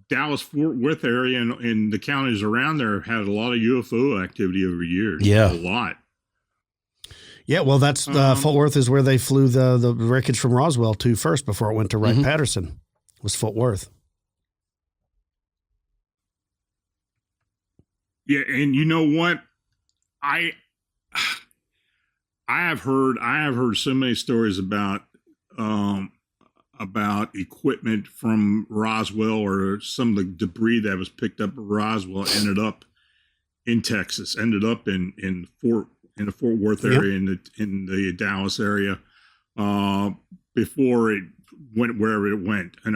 Dallas-Fort Worth area and the counties around there had a lot of UFO activity over years. Yeah. A lot. Yeah, well, that's Fort Worth is where they flew the wreckage from Roswell to first before it went to Wright-Patterson, was Fort Worth. Yeah, and you know what? I have heard so many stories about equipment from Roswell, or some of the debris that was picked up at Roswell ended up in Texas, ended up in the Fort Worth area, in the Dallas area, before it went wherever it went. And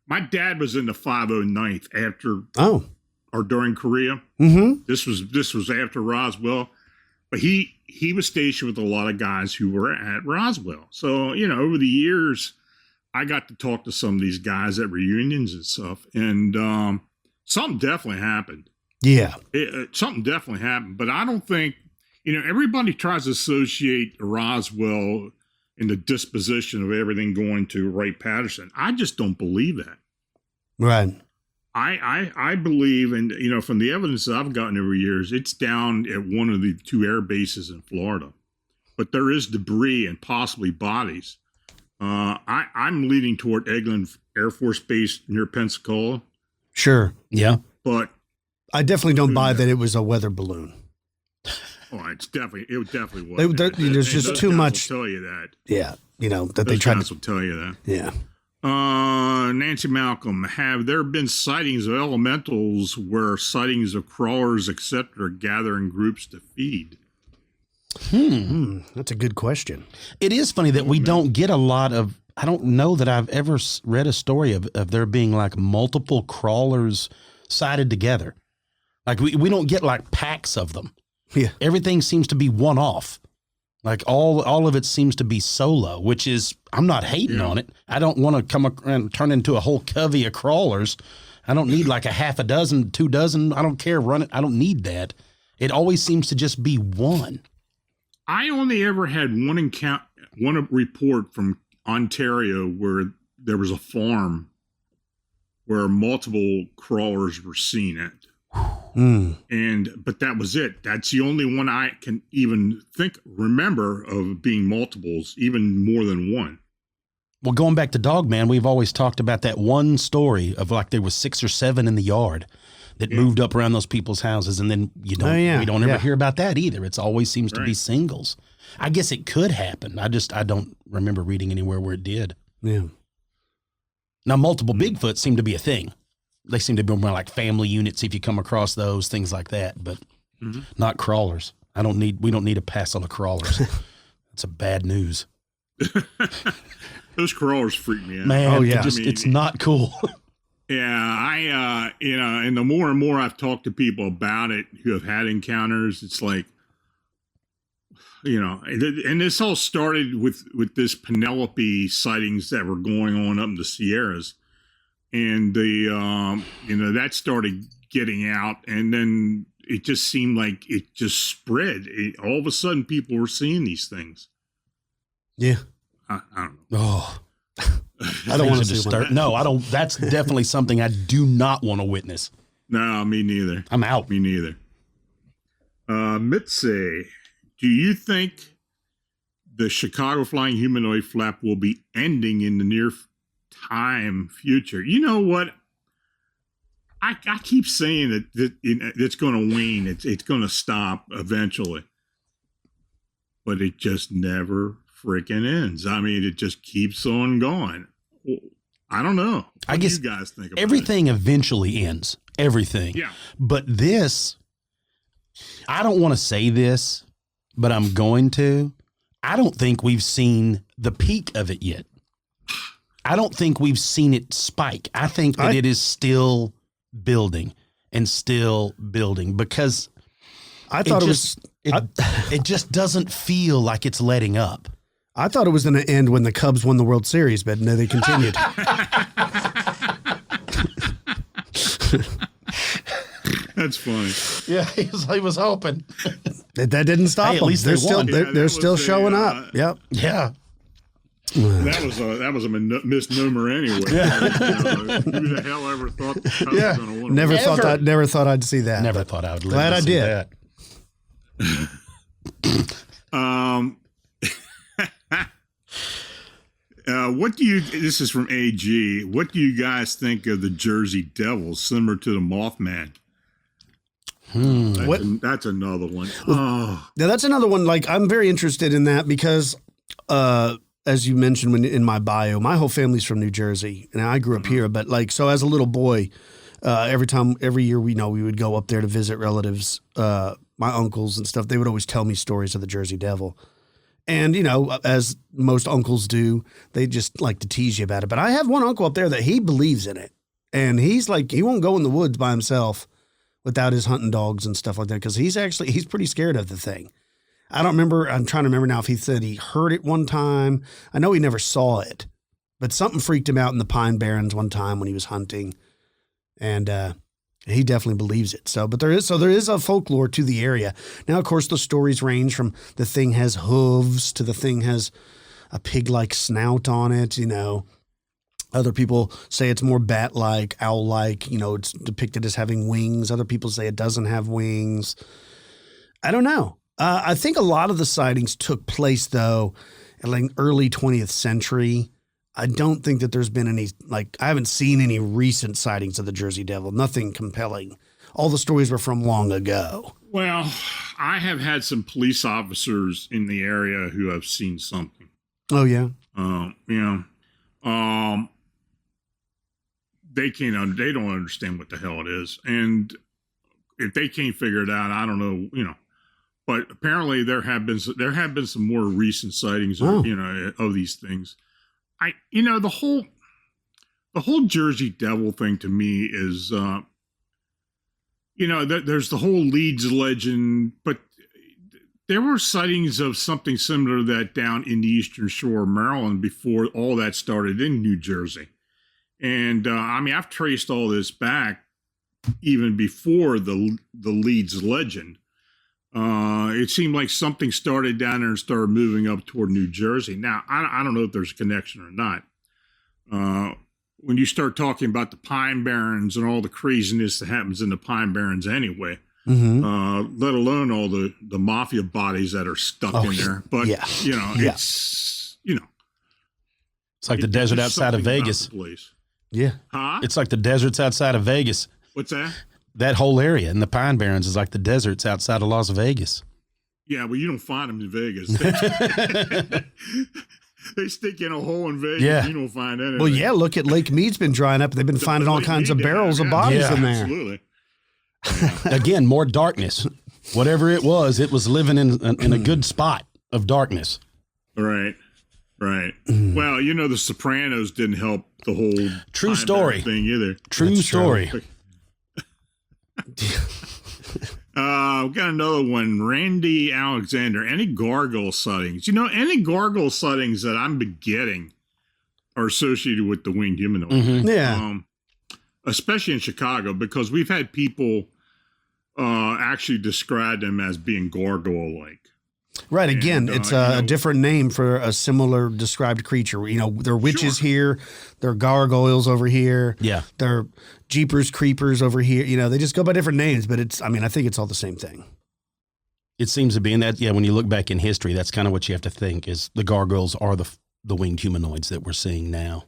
my dad was in the 509th after or during Korea. Mm-hmm. This was after Roswell. but he was stationed with a lot of guys who were at Roswell. So, you know, over the years, I got to talk to some of these guys at reunions and stuff, and something definitely happened. Yeah. Something definitely happened, but I don't think, you know, everybody tries to associate Roswell in the disposition of everything going to Wright-Patterson. I just don't believe that. Right. I believe, and you know, from the evidence that I've gotten over years, it's down at one of the 2 air bases in Florida, but there is debris and possibly bodies. I'm leaning toward Eglin Air Force Base near Pensacola. Sure. Yeah. But I definitely don't buy that it was a weather balloon. Oh, it definitely was. There's just too much. Will tell you that. Yeah. You know, that Those they tried guys to. will tell you that. Yeah. Nancy Malcolm, have there been sightings of elementals where sightings of crawlers, etc., gather in groups to feed? That's a good question. It is funny that we don't get a lot of, I don't know that I've ever read a story of there being like multiple crawlers sighted together. Like we don't get like packs of them. Yeah. Everything seems to be one off. Like all of it seems to be solo, which is, I'm not hating on it. I don't want to come and turn into a whole covey of crawlers. I don't need like a half a dozen, 2 dozen. I don't care. Run it. I don't need that. It always seems to just be one. I only ever had one report from Ontario where there was a farm where multiple crawlers were seen at. But that was it. That's the only one I can even remember of being multiples, even more than one. Well, going back to Dogman, we've always talked about that one story of like there was 6 or 7 in the yard that moved up around those people's houses, and then we don't ever hear about that either. It's always seems to be singles. I guess it could happen. I don't remember reading anywhere where it did. Yeah. Now, multiple Bigfoot seem to be a thing. They seem to be more like family units if you come across those, things like that, but not crawlers. We don't need a pass on the crawlers. That's a bad news. Those crawlers freak me out. Man, it's not cool. Yeah, and the more and more I've talked to people about it who have had encounters, it's like, you know, and this all started with this Penelope sightings that were going on up in the Sierras. And that started getting out, and then it just seemed like it just spread. All of a sudden, people were seeing these things. Yeah. I don't know. Oh, I don't want to start. No, I don't. That's definitely something I do not want to witness. No, me neither. I'm out. Me neither. Mitzi, do you think the Chicago Flying Humanoid Flap will be ending in the near time future? You know what? I keep saying that it's going to wane. It's going to stop eventually, but it just never freaking ends. I mean, it just keeps on going. I don't know. I guess you guys think about everything eventually ends. Everything. Yeah. But this, I don't want to say this, but I'm going to. I don't think we've seen the peak of it yet. I don't think we've seen it spike. I think that it is still building and still building, because I thought it just doesn't feel like it's letting up. I thought it was going to end when the Cubs won the World Series, but no, they continued. That's funny. Yeah, he was hoping. That didn't stop them. At least they're they won. they're still showing up. Yep. Yeah. That was a misnomer anyway. Yeah. Who the hell ever thought the Cubs were going to win? Never thought I'd see that. Never thought I would. Glad I did. This is from AG. What do you guys think of the Jersey Devils, similar to the Mothman? That's another one. Oh. Now that's another one. Like, I'm very interested in that because, as you mentioned in my bio, my whole family's from New Jersey, and I grew up here. But so as a little boy, every year we would go up there to visit relatives, my uncles and stuff. They would always tell me stories of the Jersey Devil. And, as most uncles do, they just like to tease you about it. But I have one uncle up there that he believes in it. And he's like, he won't go in the woods by himself without his hunting dogs and stuff like that, because he's pretty scared of the thing. I don't remember. I'm trying to remember now if he said he heard it one time. I know he never saw it, but something freaked him out in the Pine Barrens one time when he was hunting. And he definitely believes it. So there is a folklore to the area. Now, of course, the stories range from the thing has hooves to the thing has a pig-like snout on it, you know. Other people say it's more bat-like, owl-like, you know, it's depicted as having wings. Other people say it doesn't have wings. I don't know. I think a lot of the sightings took place, though, in like early 20th century. I don't think that there's been any, like, I haven't seen any recent sightings of the Jersey Devil. Nothing compelling. All the stories were from long ago. Well, I have had some police officers in the area who have seen something. Oh, yeah? They don't understand what the hell it is. And if they can't figure it out, I don't know, you know. But apparently there have been some more recent sightings of, you know, of these things. The whole Jersey Devil thing to me is, there's the whole Leeds legend, but there were sightings of something similar to that down in the Eastern Shore of Maryland before all that started in New Jersey. And I've traced all this back even before the Leeds legend. It seemed like something started down there and started moving up toward New Jersey. Now, I don't know if there's a connection or not. When you start talking about the Pine Barrens and all the craziness that happens in the Pine Barrens anyway, let alone all the mafia bodies that are stuck in there. But, it's like the desert outside of Vegas. Yeah. Huh? It's like the deserts outside of Vegas. What's that? That whole area in the Pine Barrens is like the deserts outside of Las Vegas. Yeah, well, you don't find them in Vegas. They stick in a hole in Vegas. Yeah. You don't find anything. Well, yeah, look at Lake Mead's been drying up. They've been finding all kinds of barrels of bodies in there. Absolutely. Again, more darkness. Whatever it was living in a good spot of darkness. Right. Well, the Sopranos didn't help the whole True story thing either. True story. We've got another one. Randy Alexander. Any gargoyle sightings? Any gargoyle sightings that I'm getting are associated with the winged humanoid. Mm-hmm. Yeah. Especially in Chicago, because we've had people actually describe them as being gargoyle-like. Right. Again, it's a different name for a similar described creature. There are witches here. There are gargoyles over here. Yeah. There are jeepers, creepers over here. They just go by different names, but I think it's all the same thing. It seems to be in that, when you look back in history, that's kind of what you have to think is the gargoyles are the winged humanoids that we're seeing now.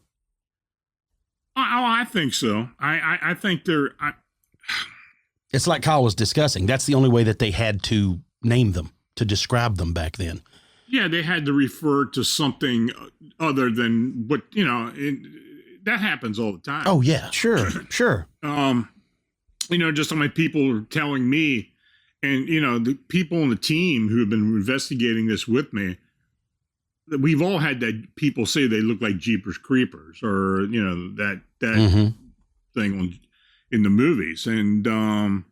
Oh, I think so. I think they're... It's like Kyle was discussing. That's the only way that they had to name them, to describe them back then. Yeah, they had to refer to something other than what, that happens all the time. Oh, yeah, sure. Just how many people are telling me, and, the people on the team who have been investigating this with me, we've all had that people say they look like Jeepers Creepers or, that thing in the movies. And,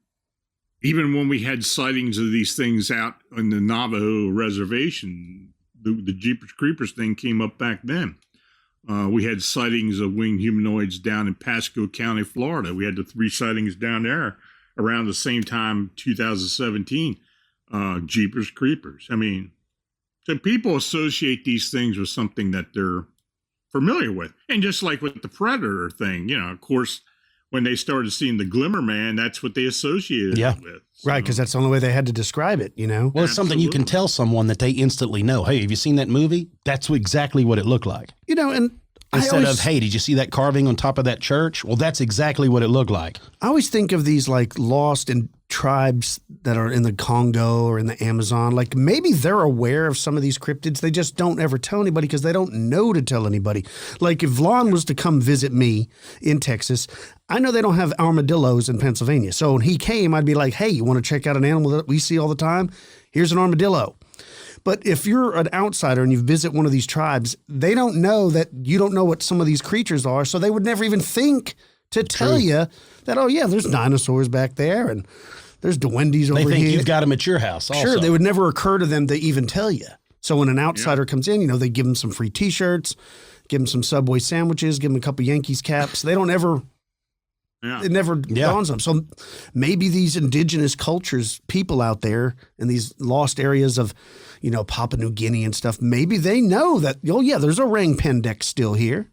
even when we had sightings of these things out on the Navajo reservation, the Jeepers Creepers thing came up back then. We had sightings of winged humanoids down in Pasco County, Florida. We had the 3 sightings down there around the same time, 2017, Jeepers Creepers. So people associate these things with something that they're familiar with. And just like with the Predator thing, of course, when they started seeing the Glimmerman, that's what they associated it with. So. Right, because that's the only way they had to describe it, Well, it's something you can tell someone that they instantly know. Hey, have you seen that movie? That's exactly what it looked like. And instead of, hey, did you see that carving on top of that church? Well, that's exactly what it looked like. I always think of these like lost in tribes that are in the Congo or in the Amazon. Like maybe they're aware of some of these cryptids. They just don't ever tell anybody because they don't know to tell anybody. Like if Lon was to come visit me in Texas, I know they don't have armadillos in Pennsylvania. So when he came, I'd be like, hey, you want to check out an animal that we see all the time? Here's an armadillo. But if you're an outsider and you visit one of these tribes, they don't know that you don't know what some of these creatures are. So they would never even think to tell you that, oh, yeah, there's dinosaurs back there and There's duendes over They think here. you've got them at your house also. Sure, they would never occur to them to even tell you. So when an outsider comes in, they give them some free T-shirts, give them some Subway sandwiches, give them a couple Yankees caps. They don't ever, it never dawns on them. So maybe these indigenous cultures, people out there in these lost areas of, Papua New Guinea and stuff, maybe they know that, there's orang pendek still here.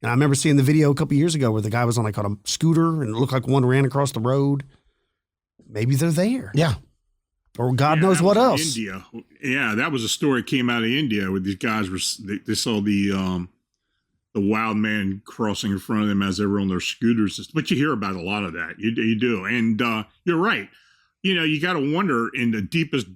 And I remember seeing the video a couple years ago where the guy was on a scooter and it looked like one ran across the road. Maybe they're there. Yeah. Or God knows what else. India. Yeah, that was a story that came out of India where these guys they saw the wild man crossing in front of them as they were on their scooters. But you hear about a lot of that. You do. And you're right. You got to wonder in the deepest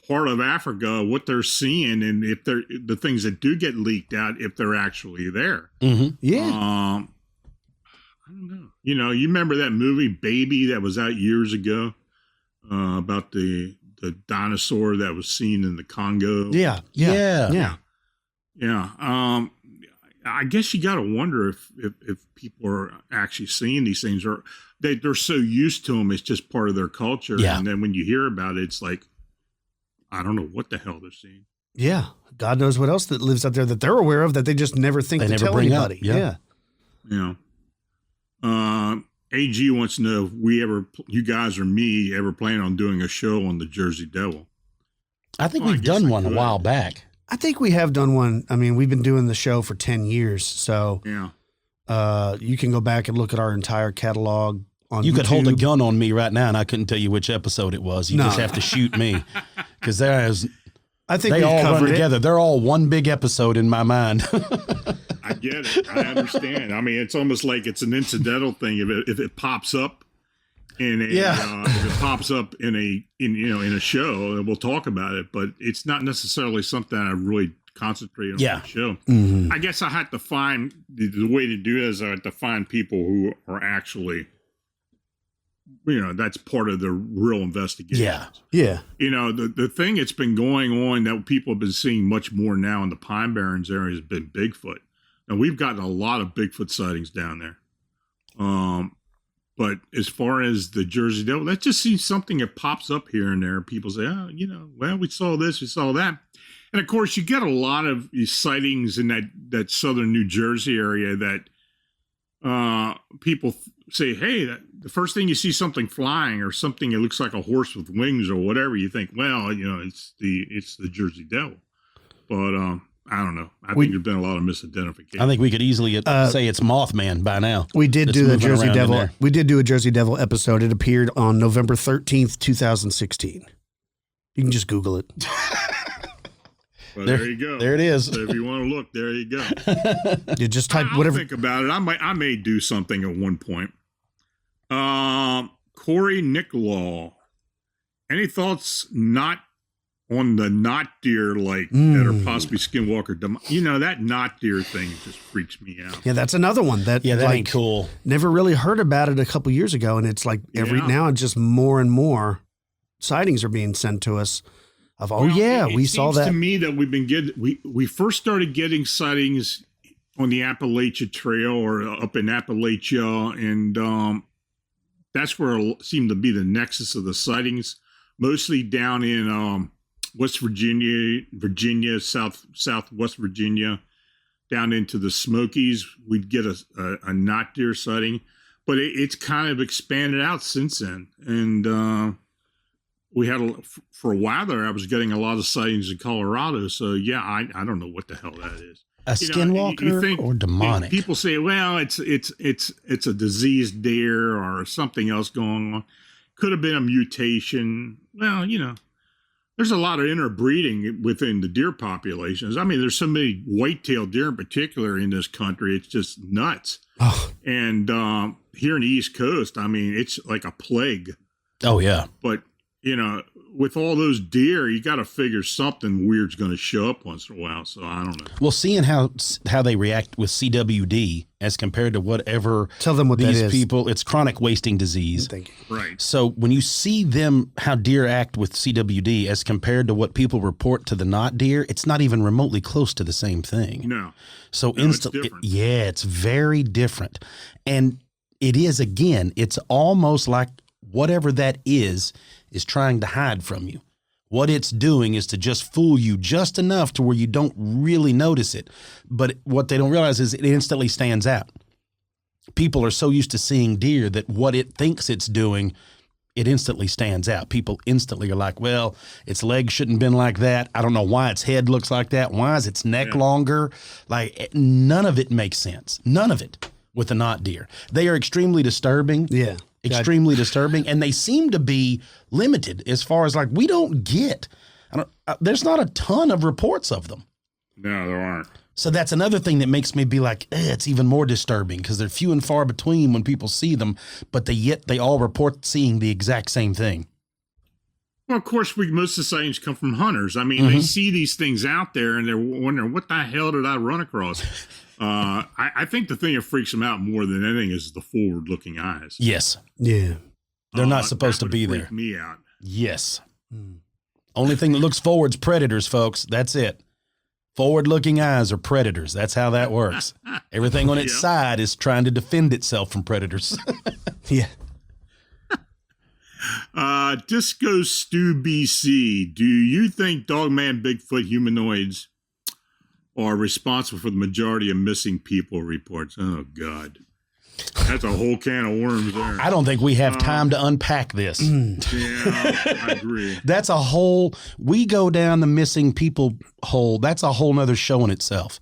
part of Africa what they're seeing and if they're the things that do get leaked out, if they're actually there. Mm-hmm. Yeah. I don't know. You remember that movie Baby that was out years ago about the dinosaur that was seen in the Congo? Yeah. I guess you got to wonder if people are actually seeing these things or they're so used to them. It's just part of their culture. Yeah. And then when you hear about it, it's like, I don't know what the hell they're seeing. Yeah. God knows what else that lives out there that they're aware of that they just never think to tell anybody. Up. Yeah. AG wants to know if you guys or me ever plan on doing a show on the Jersey Devil. I think we've done one a while back. I think we have done one. I mean, we've been doing the show for 10 years. So you can go back and look at our entire catalog on You YouTube. could hold a gun on me right now and I couldn't tell you which episode it was. You just have to shoot me. Because I think they all run covered together. They're all one big episode in my mind. I get it. I understand. I mean, it's almost like it's an incidental thing. If it pops up in a if it pops up in a show, we'll talk about it. But it's not necessarily something I really concentrate on the show. Mm-hmm. I guess I have to find the way to do it is I have to find people who are actually, that's part of the real investigation. Yeah. The thing that's been going on that people have been seeing much more now in the Pine Barrens area has been Bigfoot. And we've gotten a lot of Bigfoot sightings down there. But as far as the Jersey Devil, that just seems something that pops up here and there. People say, we saw this, we saw that. And of course, you get a lot of these sightings in that southern New Jersey area that people say, hey, the first thing you see something flying or something that looks like a horse with wings or whatever, you think, well, it's the Jersey Devil. But I don't know. I think there's been a lot of misidentification. I think we could easily say it's Mothman by now. We did do the Jersey Devil. We did do a Jersey Devil episode. It appeared on November 13th, 2016. You can just Google it. Well, there you go. There it is. So if you want to look, there you go. You just type I'll whatever. think about it. I may do something at one point. Corey Nicklaw. Any thoughts on the knot deer that are possibly skinwalker? That knot deer thing just freaks me out. Yeah, that's another one that ain't cool. Never really heard about it a couple years ago, and it's like now just more and more sightings are being sent to us. We saw that. It seems to me that we've been we first started getting sightings on the Appalachia Trail or up in Appalachia, and that's where it seemed to be the nexus of the sightings, mostly down in West Virginia, southwest Virginia, down into the Smokies. We'd get a knot deer sighting, but it's kind of expanded out since then. And we had for a while there, I was getting a lot of sightings in Colorado. So I don't know what the hell that is. A skinwalker or demonic? People say, well, it's a diseased deer or something else going on. Could have been a mutation. Well, there's a lot of interbreeding within the deer populations. I mean, there's so many white-tailed deer in particular in this country. It's just nuts. Oh. And here in the East Coast, I mean, it's like a plague. Oh, yeah. But, with all those deer, you got to figure something weird's going to show up once in a while. So I don't know. Well, seeing how they react with CWD as compared to whatever tell them what these that is. People, it's chronic wasting disease. Thank you. Right. So when you see how deer act with CWD as compared to what people report to the not deer, it's not even remotely close to the same thing. No. So instantly, it's very different. And it is, again, it's almost like whatever that is trying to hide from you. What it's doing is to just fool you just enough to where you don't really notice it. But what they don't realize is it instantly stands out. People are so used to seeing deer that what it thinks it's doing, it instantly stands out. People instantly are like, well, its legs shouldn't have been like that. I don't know why its head looks like that. Why is its neck longer? Like, none of it makes sense. None of it with a not deer. They are extremely disturbing. Yeah. Extremely disturbing. And they seem to be limited as far as like, we don't get, there's not a ton of reports of them. No, there aren't. So that's another thing that makes me be like, it's even more disturbing because they're few and far between when people see them, but they all report seeing the exact same thing. Well, of course, most of the sightings come from hunters. I mean, they see these things out there and they're wondering, what the hell did I run across? I think the thing that freaks them out more than anything is the forward-looking eyes. Yes. Yeah. They're not supposed to be there. Freak me out. Yes. Only thing that looks forward's predators, folks. That's it. Forward-looking eyes are predators. That's how that works. Everything on its side is trying to defend itself from predators. Yeah. Disco Stu BC, do you think Dogman Bigfoot humanoids are responsible for the majority of missing people reports? Oh, God. That's a whole can of worms there. I don't think we have time to unpack this. Yeah, I agree. That's a whole, we go down the missing people hole. That's a whole nother show in itself,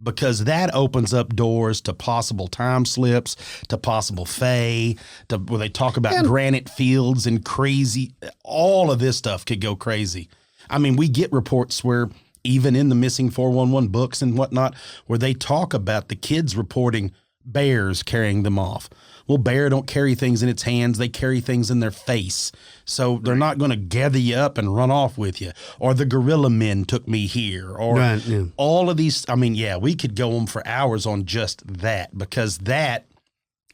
because that opens up doors to possible time slips, to possible fae, to where they talk about granite fields and crazy, all of this stuff could go crazy. I mean, we get reports where even in the missing 411 books and whatnot, where they talk about the kids reporting bears carrying them off. Well, bear don't carry things in its hands. They carry things in their face. So they're not going to gather you up and run off with you. Or the gorilla men took me here. Or all of these. I mean, yeah, we could go on for hours on just that, because that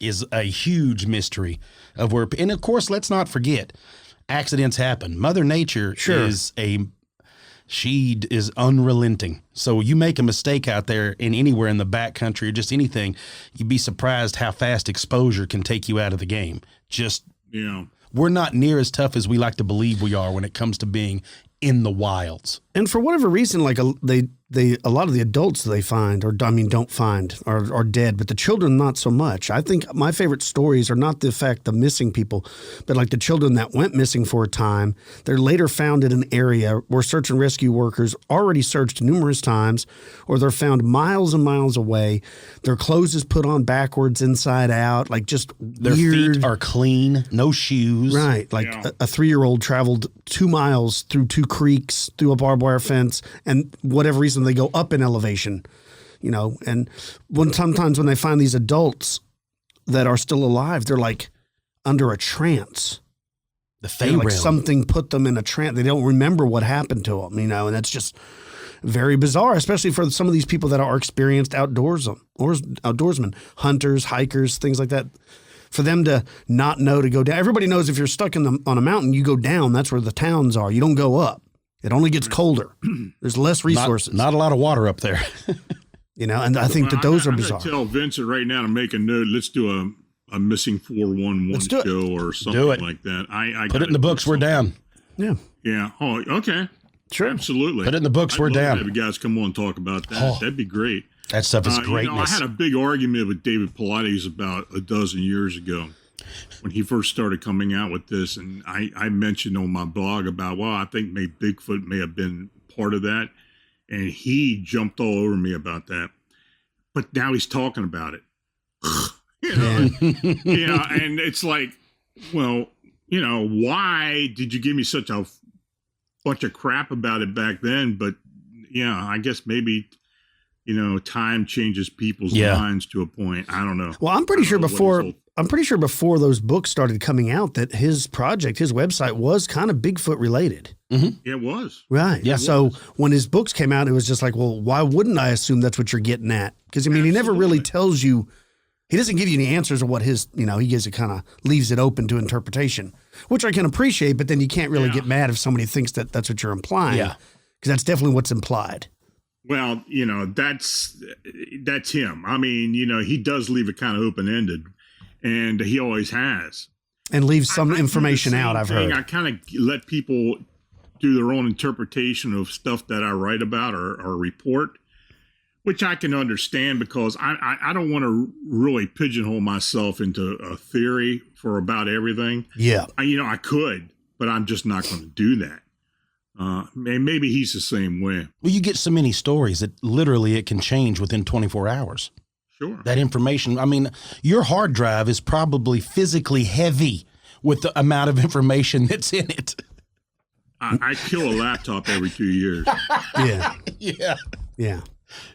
is a huge mystery of where, and of course, let's not forget, accidents happen. Mother Nature she is unrelenting. So you make a mistake out there in anywhere in the backcountry or just anything, you'd be surprised how fast exposure can take you out of the game. We're not near as tough as we like to believe we are when it comes to being in the wilds. And for whatever reason, like a lot of the adults they find, don't find, are dead, but the children not so much. I think my favorite stories are not the missing people, but like the children that went missing for a time. They're later found in an area where search and rescue workers already searched numerous times, or they're found miles and miles away. Their clothes is put on backwards, inside out, like just their weird. Feet are clean, no shoes. Right, like a 3-year-old traveled 2 miles through 2 creeks, through a barbed wire fence, and whatever reason they go up in elevation, and sometimes when they find these adults that are still alive, they're like under a trance. The Fey like something put them in a trance. They don't remember what happened to them, and that's just very bizarre, especially for some of these people that are experienced outdoorsmen, hunters, hikers, things like that. For them to not know to go down. Everybody knows if you're stuck on a mountain, you go down. That's where the towns are. You don't go up. It only gets colder. There's less resources. Not a lot of water up there. And I think that those are bizarre. I'm going to tell Vincent right now to make a note. Let's do a missing 411 show or something like that. I put it in the books. We're down. Yeah. Yeah. Oh, okay. Sure. Absolutely. Put it in the books. We're down. Have you guys come on and talk about that. That'd be great. That stuff is greatness. I had a big argument with David Pilates about a dozen years ago when he first started coming out with this. And I mentioned on my blog about, I think maybe Bigfoot may have been part of that. And he jumped all over me about that. But now he's talking about it. And it's like, why did you give me such a bunch of crap about it back then? But I guess maybe, time changes people's minds to a point. I don't know. Well, I'm pretty sure before those books started coming out that his website was kind of Bigfoot related. Mm-hmm. It was. Right. Yeah. So when his books came out, it was just like, well, why wouldn't I assume that's what you're getting at? Because he never really tells you, he doesn't give you any answers of what his, he gives it, kind of leaves it open to interpretation, which I can appreciate, but then you can't really get mad if somebody thinks that that's what you're implying. Yeah. Because that's definitely what's implied. Well, that's him. I mean, he does leave it kind of open-ended, and he always has. And leave some I do information the same out, I've thing. heard. I kind of let people do their own interpretation of stuff that I write about or report, which I can understand because I don't want to really pigeonhole myself into a theory for about everything. Yeah. I could, but I'm just not going to do that. And maybe he's the same way. Well, you get so many stories that literally it can change within 24 hours. Sure. That information, I mean, your hard drive is probably physically heavy with the amount of information that's in it. I kill a laptop every 2 years. Yeah. Yeah. Yeah.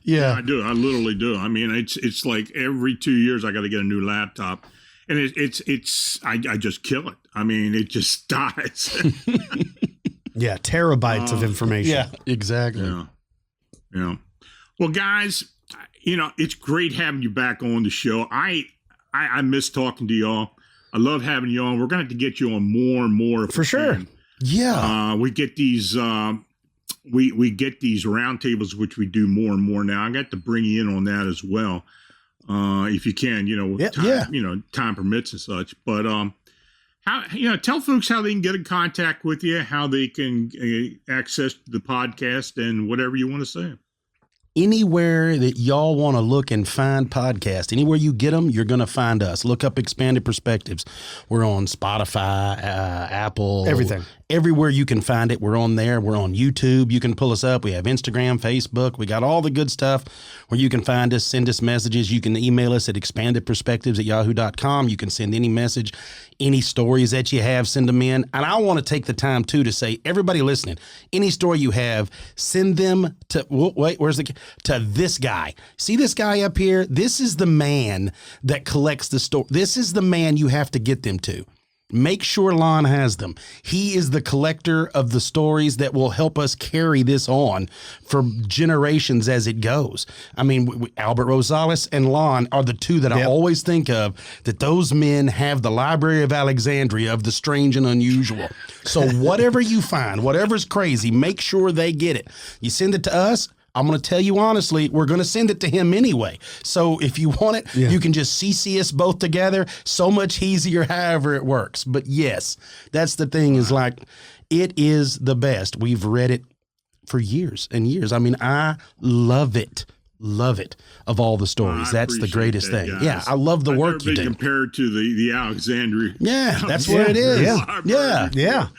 Yeah. I do. I literally do. I mean, it's like every 2 years I got to get a new laptop, and I just kill it. I mean, it just dies. Yeah. Terabytes of information. Yeah, exactly. Yeah. Well, guys, it's great having you back on the show. I miss talking to y'all. I love having you on. We're going to have to get you on more and more. For sure. Yeah. We get these we get these roundtables, which we do more and more now. I got to bring you in on that as well, if you can. Time permits and such. But tell folks how they can get in contact with you, how they can access the podcast, and whatever you want to say. Anywhere that y'all want to look and find podcasts, anywhere you get them, you're going to find us. Look up Expanded Perspectives. We're on Spotify, Apple. Everything. Everywhere you can find it, we're on there. We're on YouTube. You can pull us up. We have Instagram, Facebook. We got all the good stuff where you can find us, send us messages. You can email us at expandedperspectives@yahoo.com. You can send any message, any stories that you have, send them in. And I want to take the time, too, to say, everybody listening, any story you have, send them to, to this guy. See this guy up here? This is the man that collects the story. This is the man you have to get them to. Make sure Lon has them. He is the collector of the stories that will help us carry this on for generations as it goes. I mean, Albert Rosales and Lon are the two that I always think of, that those men have the Library of Alexandria of the strange and unusual. So whatever you find, whatever's crazy, make sure they get it. You send it to us. I'm going to tell you honestly, we're going to send it to him anyway. So if you want it, you can just CC us both together. So much easier, however it works. But yes, that's the thing, is like, it is the best. We've read it for years and years. I mean, I love it. Love it. Of all the stories, that's the greatest thing. Guys. Yeah, I love the work you do. Compared to the Alexandria. Yeah, that's what it is. Yeah.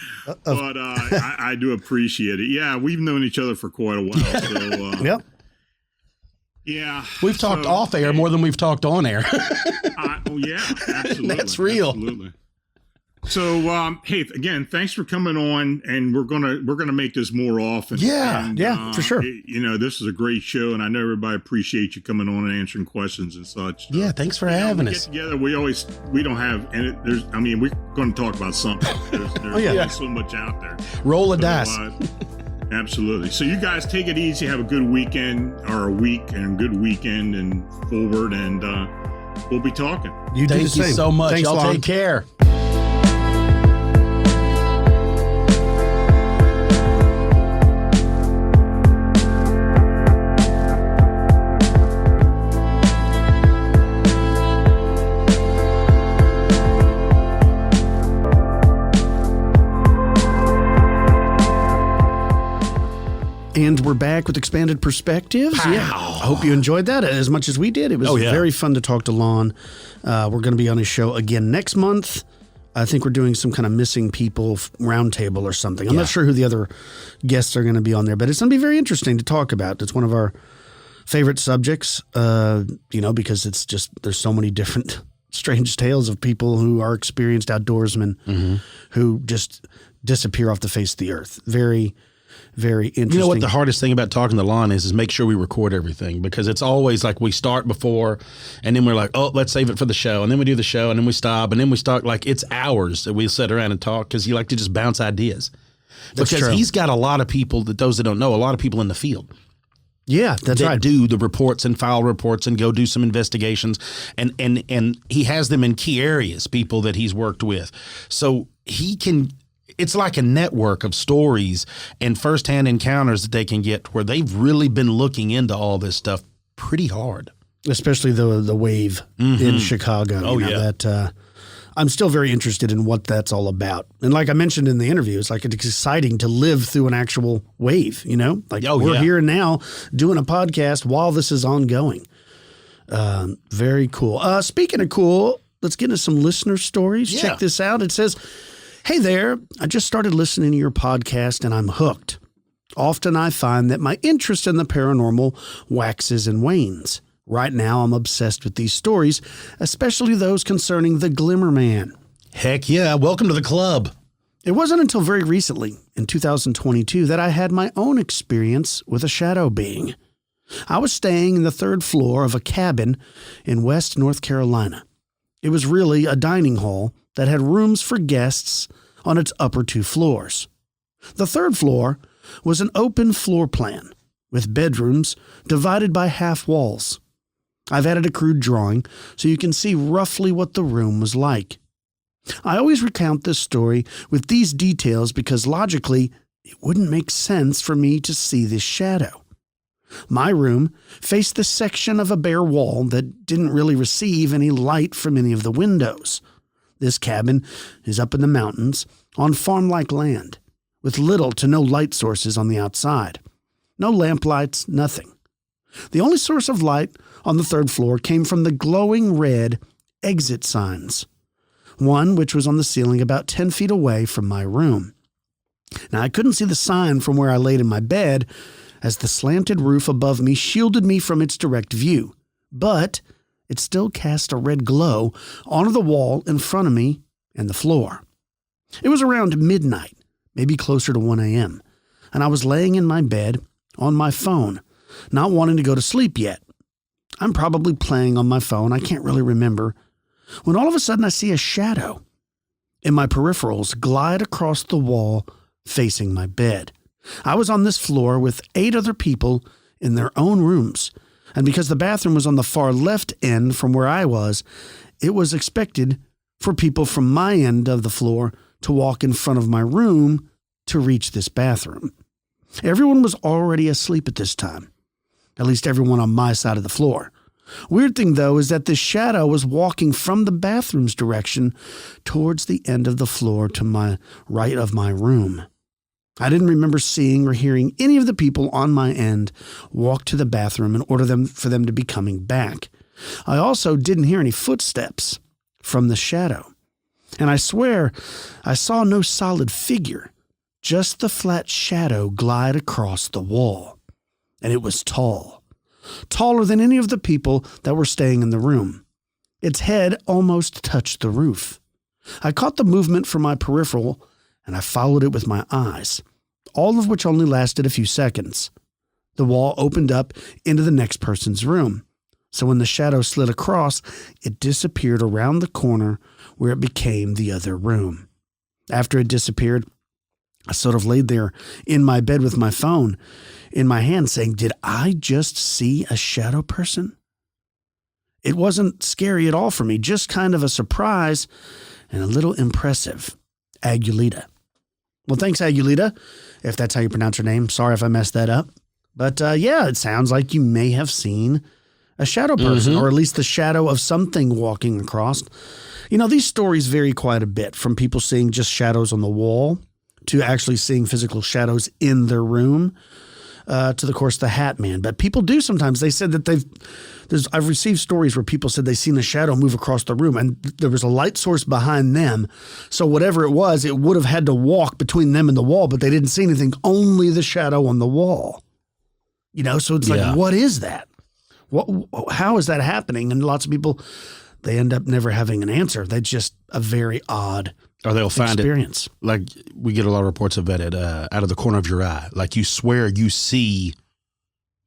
But I do appreciate it. Yeah, we've known each other for quite a while. So, yeah. We've talked off air more than we've talked on air. Yeah, absolutely. That's real. Absolutely. So, hey, again, thanks for coming on, and we're gonna make this more often. For sure. This is a great show, and I know everybody appreciates you coming on and answering questions and such. Yeah, thanks for having us. Get together, we don't have, and we're going to talk about something. There's so much out there. Roll a dice. Absolutely. So you guys take it easy. Have a good weekend, or a week, and good weekend, and forward, and we'll be talking. Thank you so much. Thanks, y'all Lon. take care. And we're back with Expanded Perspectives. Pow. Yeah. I hope you enjoyed that as much as we did. It was very fun to talk to Lon. We're going to be on his show again next month. I think we're doing some kind of missing people roundtable or something. I'm not sure who the other guests are going to be on there, but it's going to be very interesting to talk about. It's one of our favorite subjects, because it's just, there's so many different strange tales of people who are experienced outdoorsmen who just disappear off the face of the earth. Very, very interesting. You know what the hardest thing about talking to Lon is make sure we record everything, because it's always like we start before and then we're like, oh, let's save it for the show. And then we do the show and then we stop and then we start, like, it's hours that we sit around and talk, because you like to just bounce ideas. Because he's got a lot of people, that those that don't know, a lot of people in the field. Yeah, that's that right. do the reports and file reports and go do some investigations. And he has them in key areas, people that he's worked with. So he can... It's like a network of stories and firsthand encounters that they can get, where they've really been looking into all this stuff pretty hard. Especially the wave in Chicago. Oh, yeah. That I'm still very interested in what that's all about. And like I mentioned in the interview, it's exciting to live through an actual wave, we're here and now doing a podcast while this is ongoing. Very cool. Speaking of cool, let's get into some listener stories. Yeah. Check this out. It says, "Hey there, I just started listening to your podcast and I'm hooked. Often I find that my interest in the paranormal waxes and wanes. Right now I'm obsessed with these stories, especially those concerning the Glimmerman. Heck yeah. Welcome to the club. It wasn't until very recently, in 2022, that I had my own experience with a shadow being. I was staying in the 3rd floor of a cabin in West North Carolina. It was really a dining hall that had rooms for guests on its upper 2 floors. The 3rd floor was an open floor plan with bedrooms divided by half walls. I've added a crude drawing so you can see roughly what the room was like. I always recount this story with these details because logically it wouldn't make sense for me to see this shadow. My room faced the section of a bare wall that didn't really receive any light from any of the windows. This cabin is up in the mountains on farm-like land, with little to no light sources on the outside. No lamplights, nothing. The only source of light on the 3rd floor came from the glowing red exit signs, one which was on the ceiling about 10 feet away from my room. Now, I couldn't see the sign from where I laid in my bed, as the slanted roof above me shielded me from its direct view, but it still cast a red glow onto the wall in front of me and the floor. It was around midnight, maybe closer to 1 a.m., and I was laying in my bed on my phone, not wanting to go to sleep yet. I'm probably playing on my phone, I can't really remember, when all of a sudden I see a shadow in my peripherals glide across the wall facing my bed. I was on this floor with 8 other people in their own rooms, and because the bathroom was on the far left end from where I was, it was expected for people from my end of the floor to walk in front of my room to reach this bathroom. Everyone was already asleep at this time, at least everyone on my side of the floor. Weird thing, though, is that this shadow was walking from the bathroom's direction towards the end of the floor to my right of my room. I didn't remember seeing or hearing any of the people on my end walk to the bathroom in order for them to be coming back. I also didn't hear any footsteps from the shadow. And I swear I saw no solid figure, just the flat shadow glide across the wall. And it was tall, taller than any of the people that were staying in the room. Its head almost touched the roof. I caught the movement from my peripheral and I followed it with my eyes, all of which only lasted a few seconds. The wall opened up into the next person's room, so when the shadow slid across, it disappeared around the corner where it became the other room. After it disappeared, I sort of laid there in my bed with my phone in my hand saying, did I just see a shadow person? It wasn't scary at all for me, just kind of a surprise and a little impressive. Agulita. Well, thanks, Agulita, if that's how you pronounce her name. Sorry if I messed that up. But yeah, it sounds like you may have seen a shadow person, or at least the shadow of something walking across. You know, these stories vary quite a bit, from people seeing just shadows on the wall to actually seeing physical shadows in their room, to, of course, the Hat Man. But people do sometimes. They said that I've received stories where people said they've seen a shadow move across the room and there was a light source behind them. So whatever it was, it would have had to walk between them and the wall, but they didn't see anything, only the shadow on the wall. You know, so it's like, what is that? How is that happening? And lots of people, they end up never having an answer. That's just a very odd or they'll find experience. It, like we get a lot of reports of it out of the corner of your eye. Like you swear you see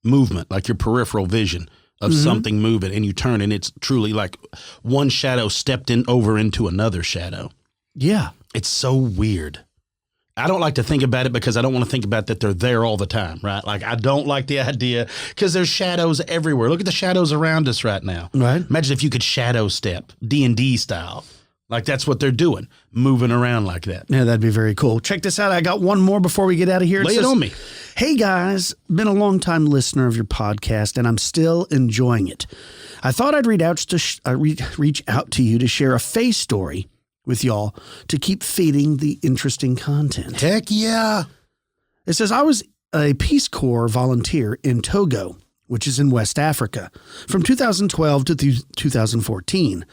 movement, like your peripheral vision of something moving, and you turn and it's truly like one shadow stepped over into another shadow. Yeah. It's so weird. I don't like to think about it because I don't want to think about that they're there all the time, right? Like I don't like the idea because there's shadows everywhere. Look at the shadows around us right now. Right. Imagine if you could shadow step, D&D style. Like that's what they're doing, moving around like that. Yeah, that'd be very cool. Check this out. I got one more before we get out of here. Lay it on me. Hey guys, been a long time listener of your podcast and I'm still enjoying it. I thought I'd reach out to you to share a face story with y'all to keep feeding the interesting content. Heck yeah. It says, I was a Peace Corps volunteer in Togo, which is in West Africa, from 2012 to 2014,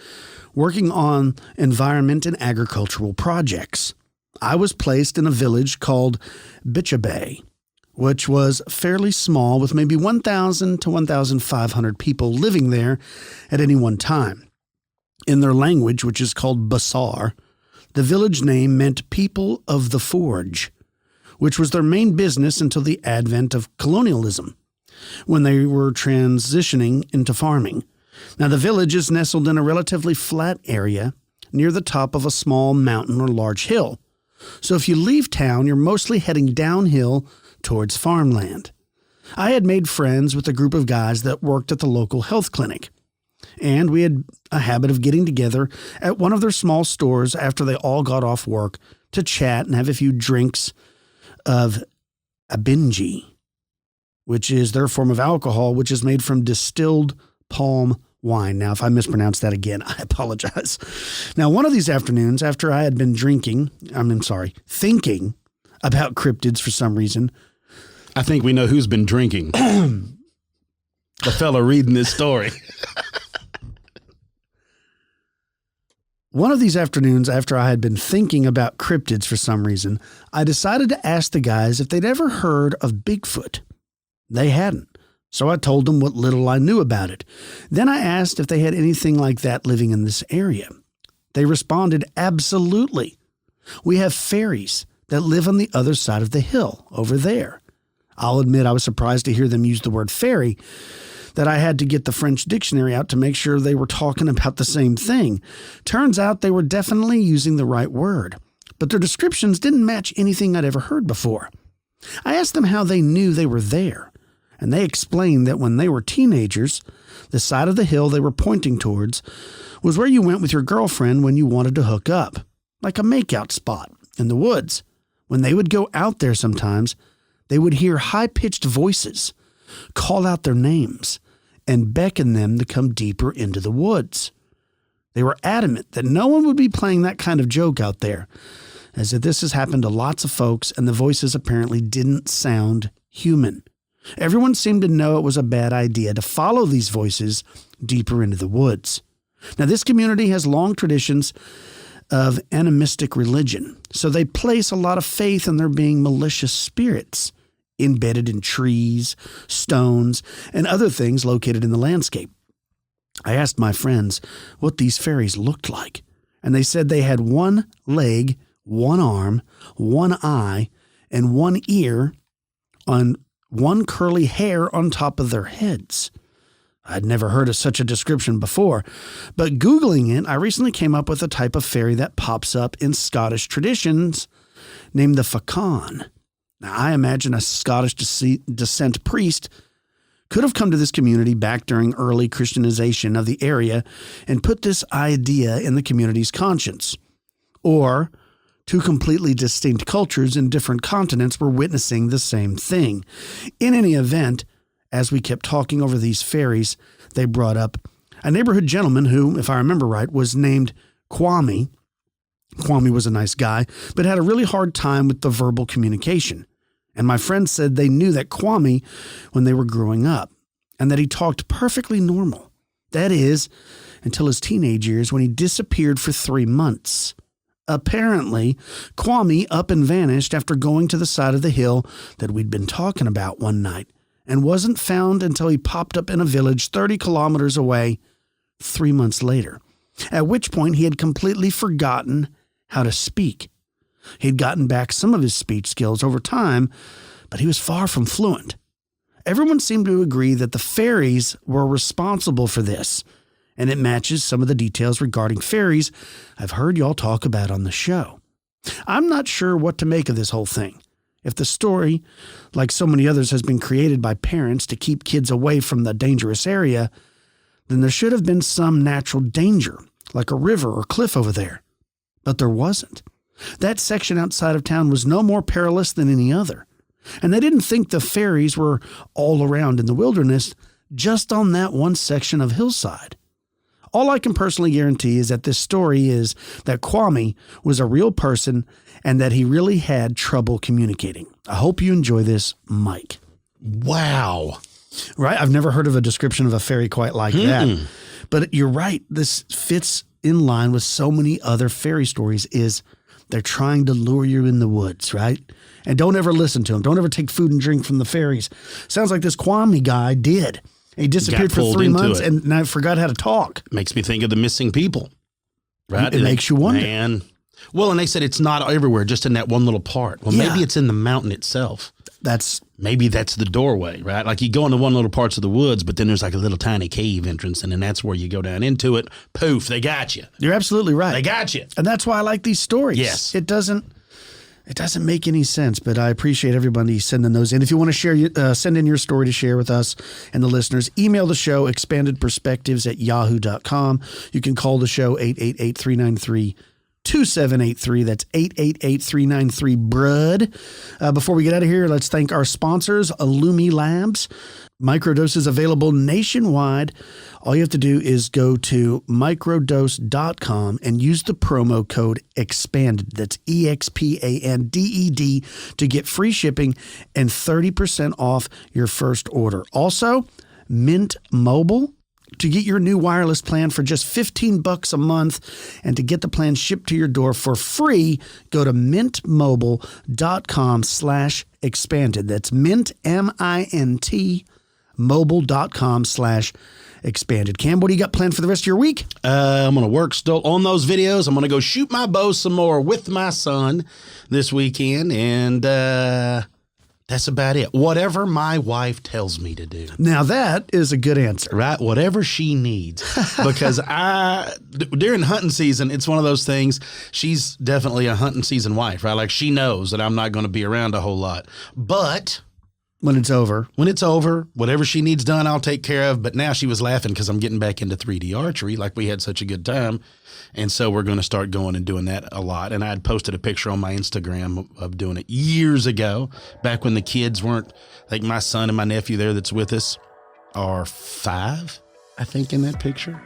working on environment and agricultural projects. I was placed in a village called Bichabe, which was fairly small with maybe 1,000 to 1,500 people living there at any one time. In their language, which is called Basar, the village name meant people of the forge, which was their main business until the advent of colonialism, when they were transitioning into farming. Now, the village is nestled in a relatively flat area near the top of a small mountain or large hill. So if you leave town, you're mostly heading downhill towards farmland. I had made friends with a group of guys that worked at the local health clinic, and we had a habit of getting together at one of their small stores after they all got off work to chat and have a few drinks of abinji, which is their form of alcohol, which is made from distilled palm wine. Now, if I mispronounce that again, I apologize. Now, one of these afternoons, after I had been thinking about cryptids for some reason. I think we know who's been drinking. The fella reading this story. One of these afternoons, after I had been thinking about cryptids for some reason, I decided to ask the guys if they'd ever heard of Bigfoot. They hadn't, so I told them what little I knew about it. Then I asked if they had anything like that living in this area. They responded, absolutely. We have fairies that live on the other side of the hill, over there. I'll admit I was surprised to hear them use the word fairy, that I had to get the French dictionary out to make sure they were talking about the same thing. Turns out they were definitely using the right word, but their descriptions didn't match anything I'd ever heard before. I asked them how they knew they were there, and they explained that when they were teenagers, the side of the hill they were pointing towards was where you went with your girlfriend when you wanted to hook up, like a makeout spot in the woods. When they would go out there sometimes, they would hear high-pitched voices call out their names and beckon them to come deeper into the woods. They were adamant that no one would be playing that kind of joke out there, as if this has happened to lots of folks and the voices apparently didn't sound human. Everyone seemed to know it was a bad idea to follow these voices deeper into the woods. Now, this community has long traditions of animistic religion, so they place a lot of faith in there being malicious spirits embedded in trees, stones, and other things located in the landscape. I asked my friends what these fairies looked like, and they said they had one leg, one arm, one eye, and one ear on one curly hair on top of their heads. I'd never heard of such a description before, but Googling it, I recently came up with a type of fairy that pops up in Scottish traditions named the Facan. Now, I imagine a Scottish descent priest could have come to this community back during early Christianization of the area and put this idea in the community's conscience. Or two completely distinct cultures in different continents were witnessing the same thing. In any event, as we kept talking over these fairies, they brought up a neighborhood gentleman who, if I remember right, was named Kwame. Kwame was a nice guy, but had a really hard time with the verbal communication. And my friends said they knew that Kwame when they were growing up, and that he talked perfectly normal. That is, until his teenage years when he disappeared for 3 months. Apparently, Kwame up and vanished after going to the side of the hill that we'd been talking about one night, and wasn't found until he popped up in a village 30 kilometers away 3 months later, at which point he had completely forgotten how to speak. He'd gotten back some of his speech skills over time, but he was far from fluent. Everyone seemed to agree that the fairies were responsible for this, and it matches some of the details regarding fairies I've heard y'all talk about on the show. I'm not sure what to make of this whole thing. If the story, like so many others, has been created by parents to keep kids away from the dangerous area, then there should have been some natural danger, like a river or cliff over there. But there wasn't. That section outside of town was no more perilous than any other. And they didn't think the fairies were all around in the wilderness, just on that one section of hillside. All I can personally guarantee is that this story is that Kwame was a real person and that he really had trouble communicating. I hope you enjoy this, Mike. Wow. Right? I've never heard of a description of a fairy quite like that. But you're right. This fits in line with so many other fairy stories is they're trying to lure you in the woods, right? And don't ever listen to them. Don't ever take food and drink from the fairies. Sounds like this Kwame guy did. He disappeared for 3 months and I forgot how to talk. Makes me think of the missing people. Right? It makes you wonder. Man. Well, and they said it's not everywhere, just in that one little part. Well, maybe it's in the mountain itself. Maybe that's the doorway, right? Like you go into one little parts of the woods, but then there's like a little tiny cave entrance, and then that's where you go down into it. Poof, they got you. You're absolutely right. They got you. And that's why I like these stories. Yes. It doesn't make any sense, but I appreciate everybody sending those in. If you want to share, send in your story to share with us and the listeners, email the show, expandedperspectives@yahoo.com. You can call the show 888-393-2783. That's 888-393-BRUD. Before we get out of here, let's thank our sponsors, Illumi Labs. Microdoses available nationwide. All you have to do is go to microdose.com and use the promo code EXPANDED. That's EXPANDED to get free shipping and 30% off your first order. Also, Mint Mobile. To get your new wireless plan for just $15 a month and to get the plan shipped to your door for free, go to mintmobile.com/expanded. That's mint, M-I-N-T, mobile.com/expanded. Cam, what do you got planned for the rest of your week? I'm going to work still on those videos. I'm going to go shoot my bow some more with my son this weekend. And that's about it. Whatever my wife tells me to do. Now that is a good answer. Right? Whatever she needs. Because during hunting season, it's one of those things. She's definitely a hunting season wife, right? Like she knows that I'm not going to be around a whole lot. But when it's over, whatever she needs done, I'll take care of. But now she was laughing because I'm getting back into 3D archery. Like we had such a good time. And so we're going to start going and doing that a lot. And I had posted a picture on my Instagram of doing it years ago, back when the kids weren't, like my son and my nephew there that's with us are 5, I think, in that picture.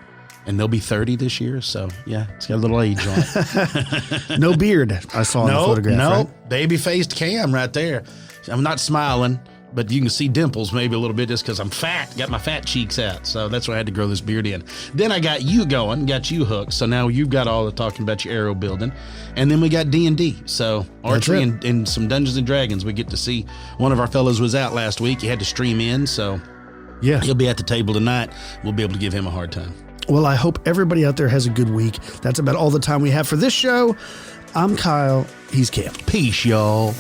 And they'll be 30 this year. So, yeah, it's got a little age on it. No beard, I saw in the photograph. No, right? baby-faced Cam right there. I'm not smiling, but you can see dimples maybe a little bit just because I'm fat, got my fat cheeks out. So that's why I had to grow this beard in. Then I got you going, got you hooked. So now you've got all the talking about your arrow building. And then we got D&D. So archery and some Dungeons and Dragons. We get to see one of our fellows was out last week. He had to stream in. So yeah, he'll be at the table tonight. We'll be able to give him a hard time. Well, I hope everybody out there has a good week. That's about all the time we have for this show. I'm Kyle. He's Cam. Peace, y'all.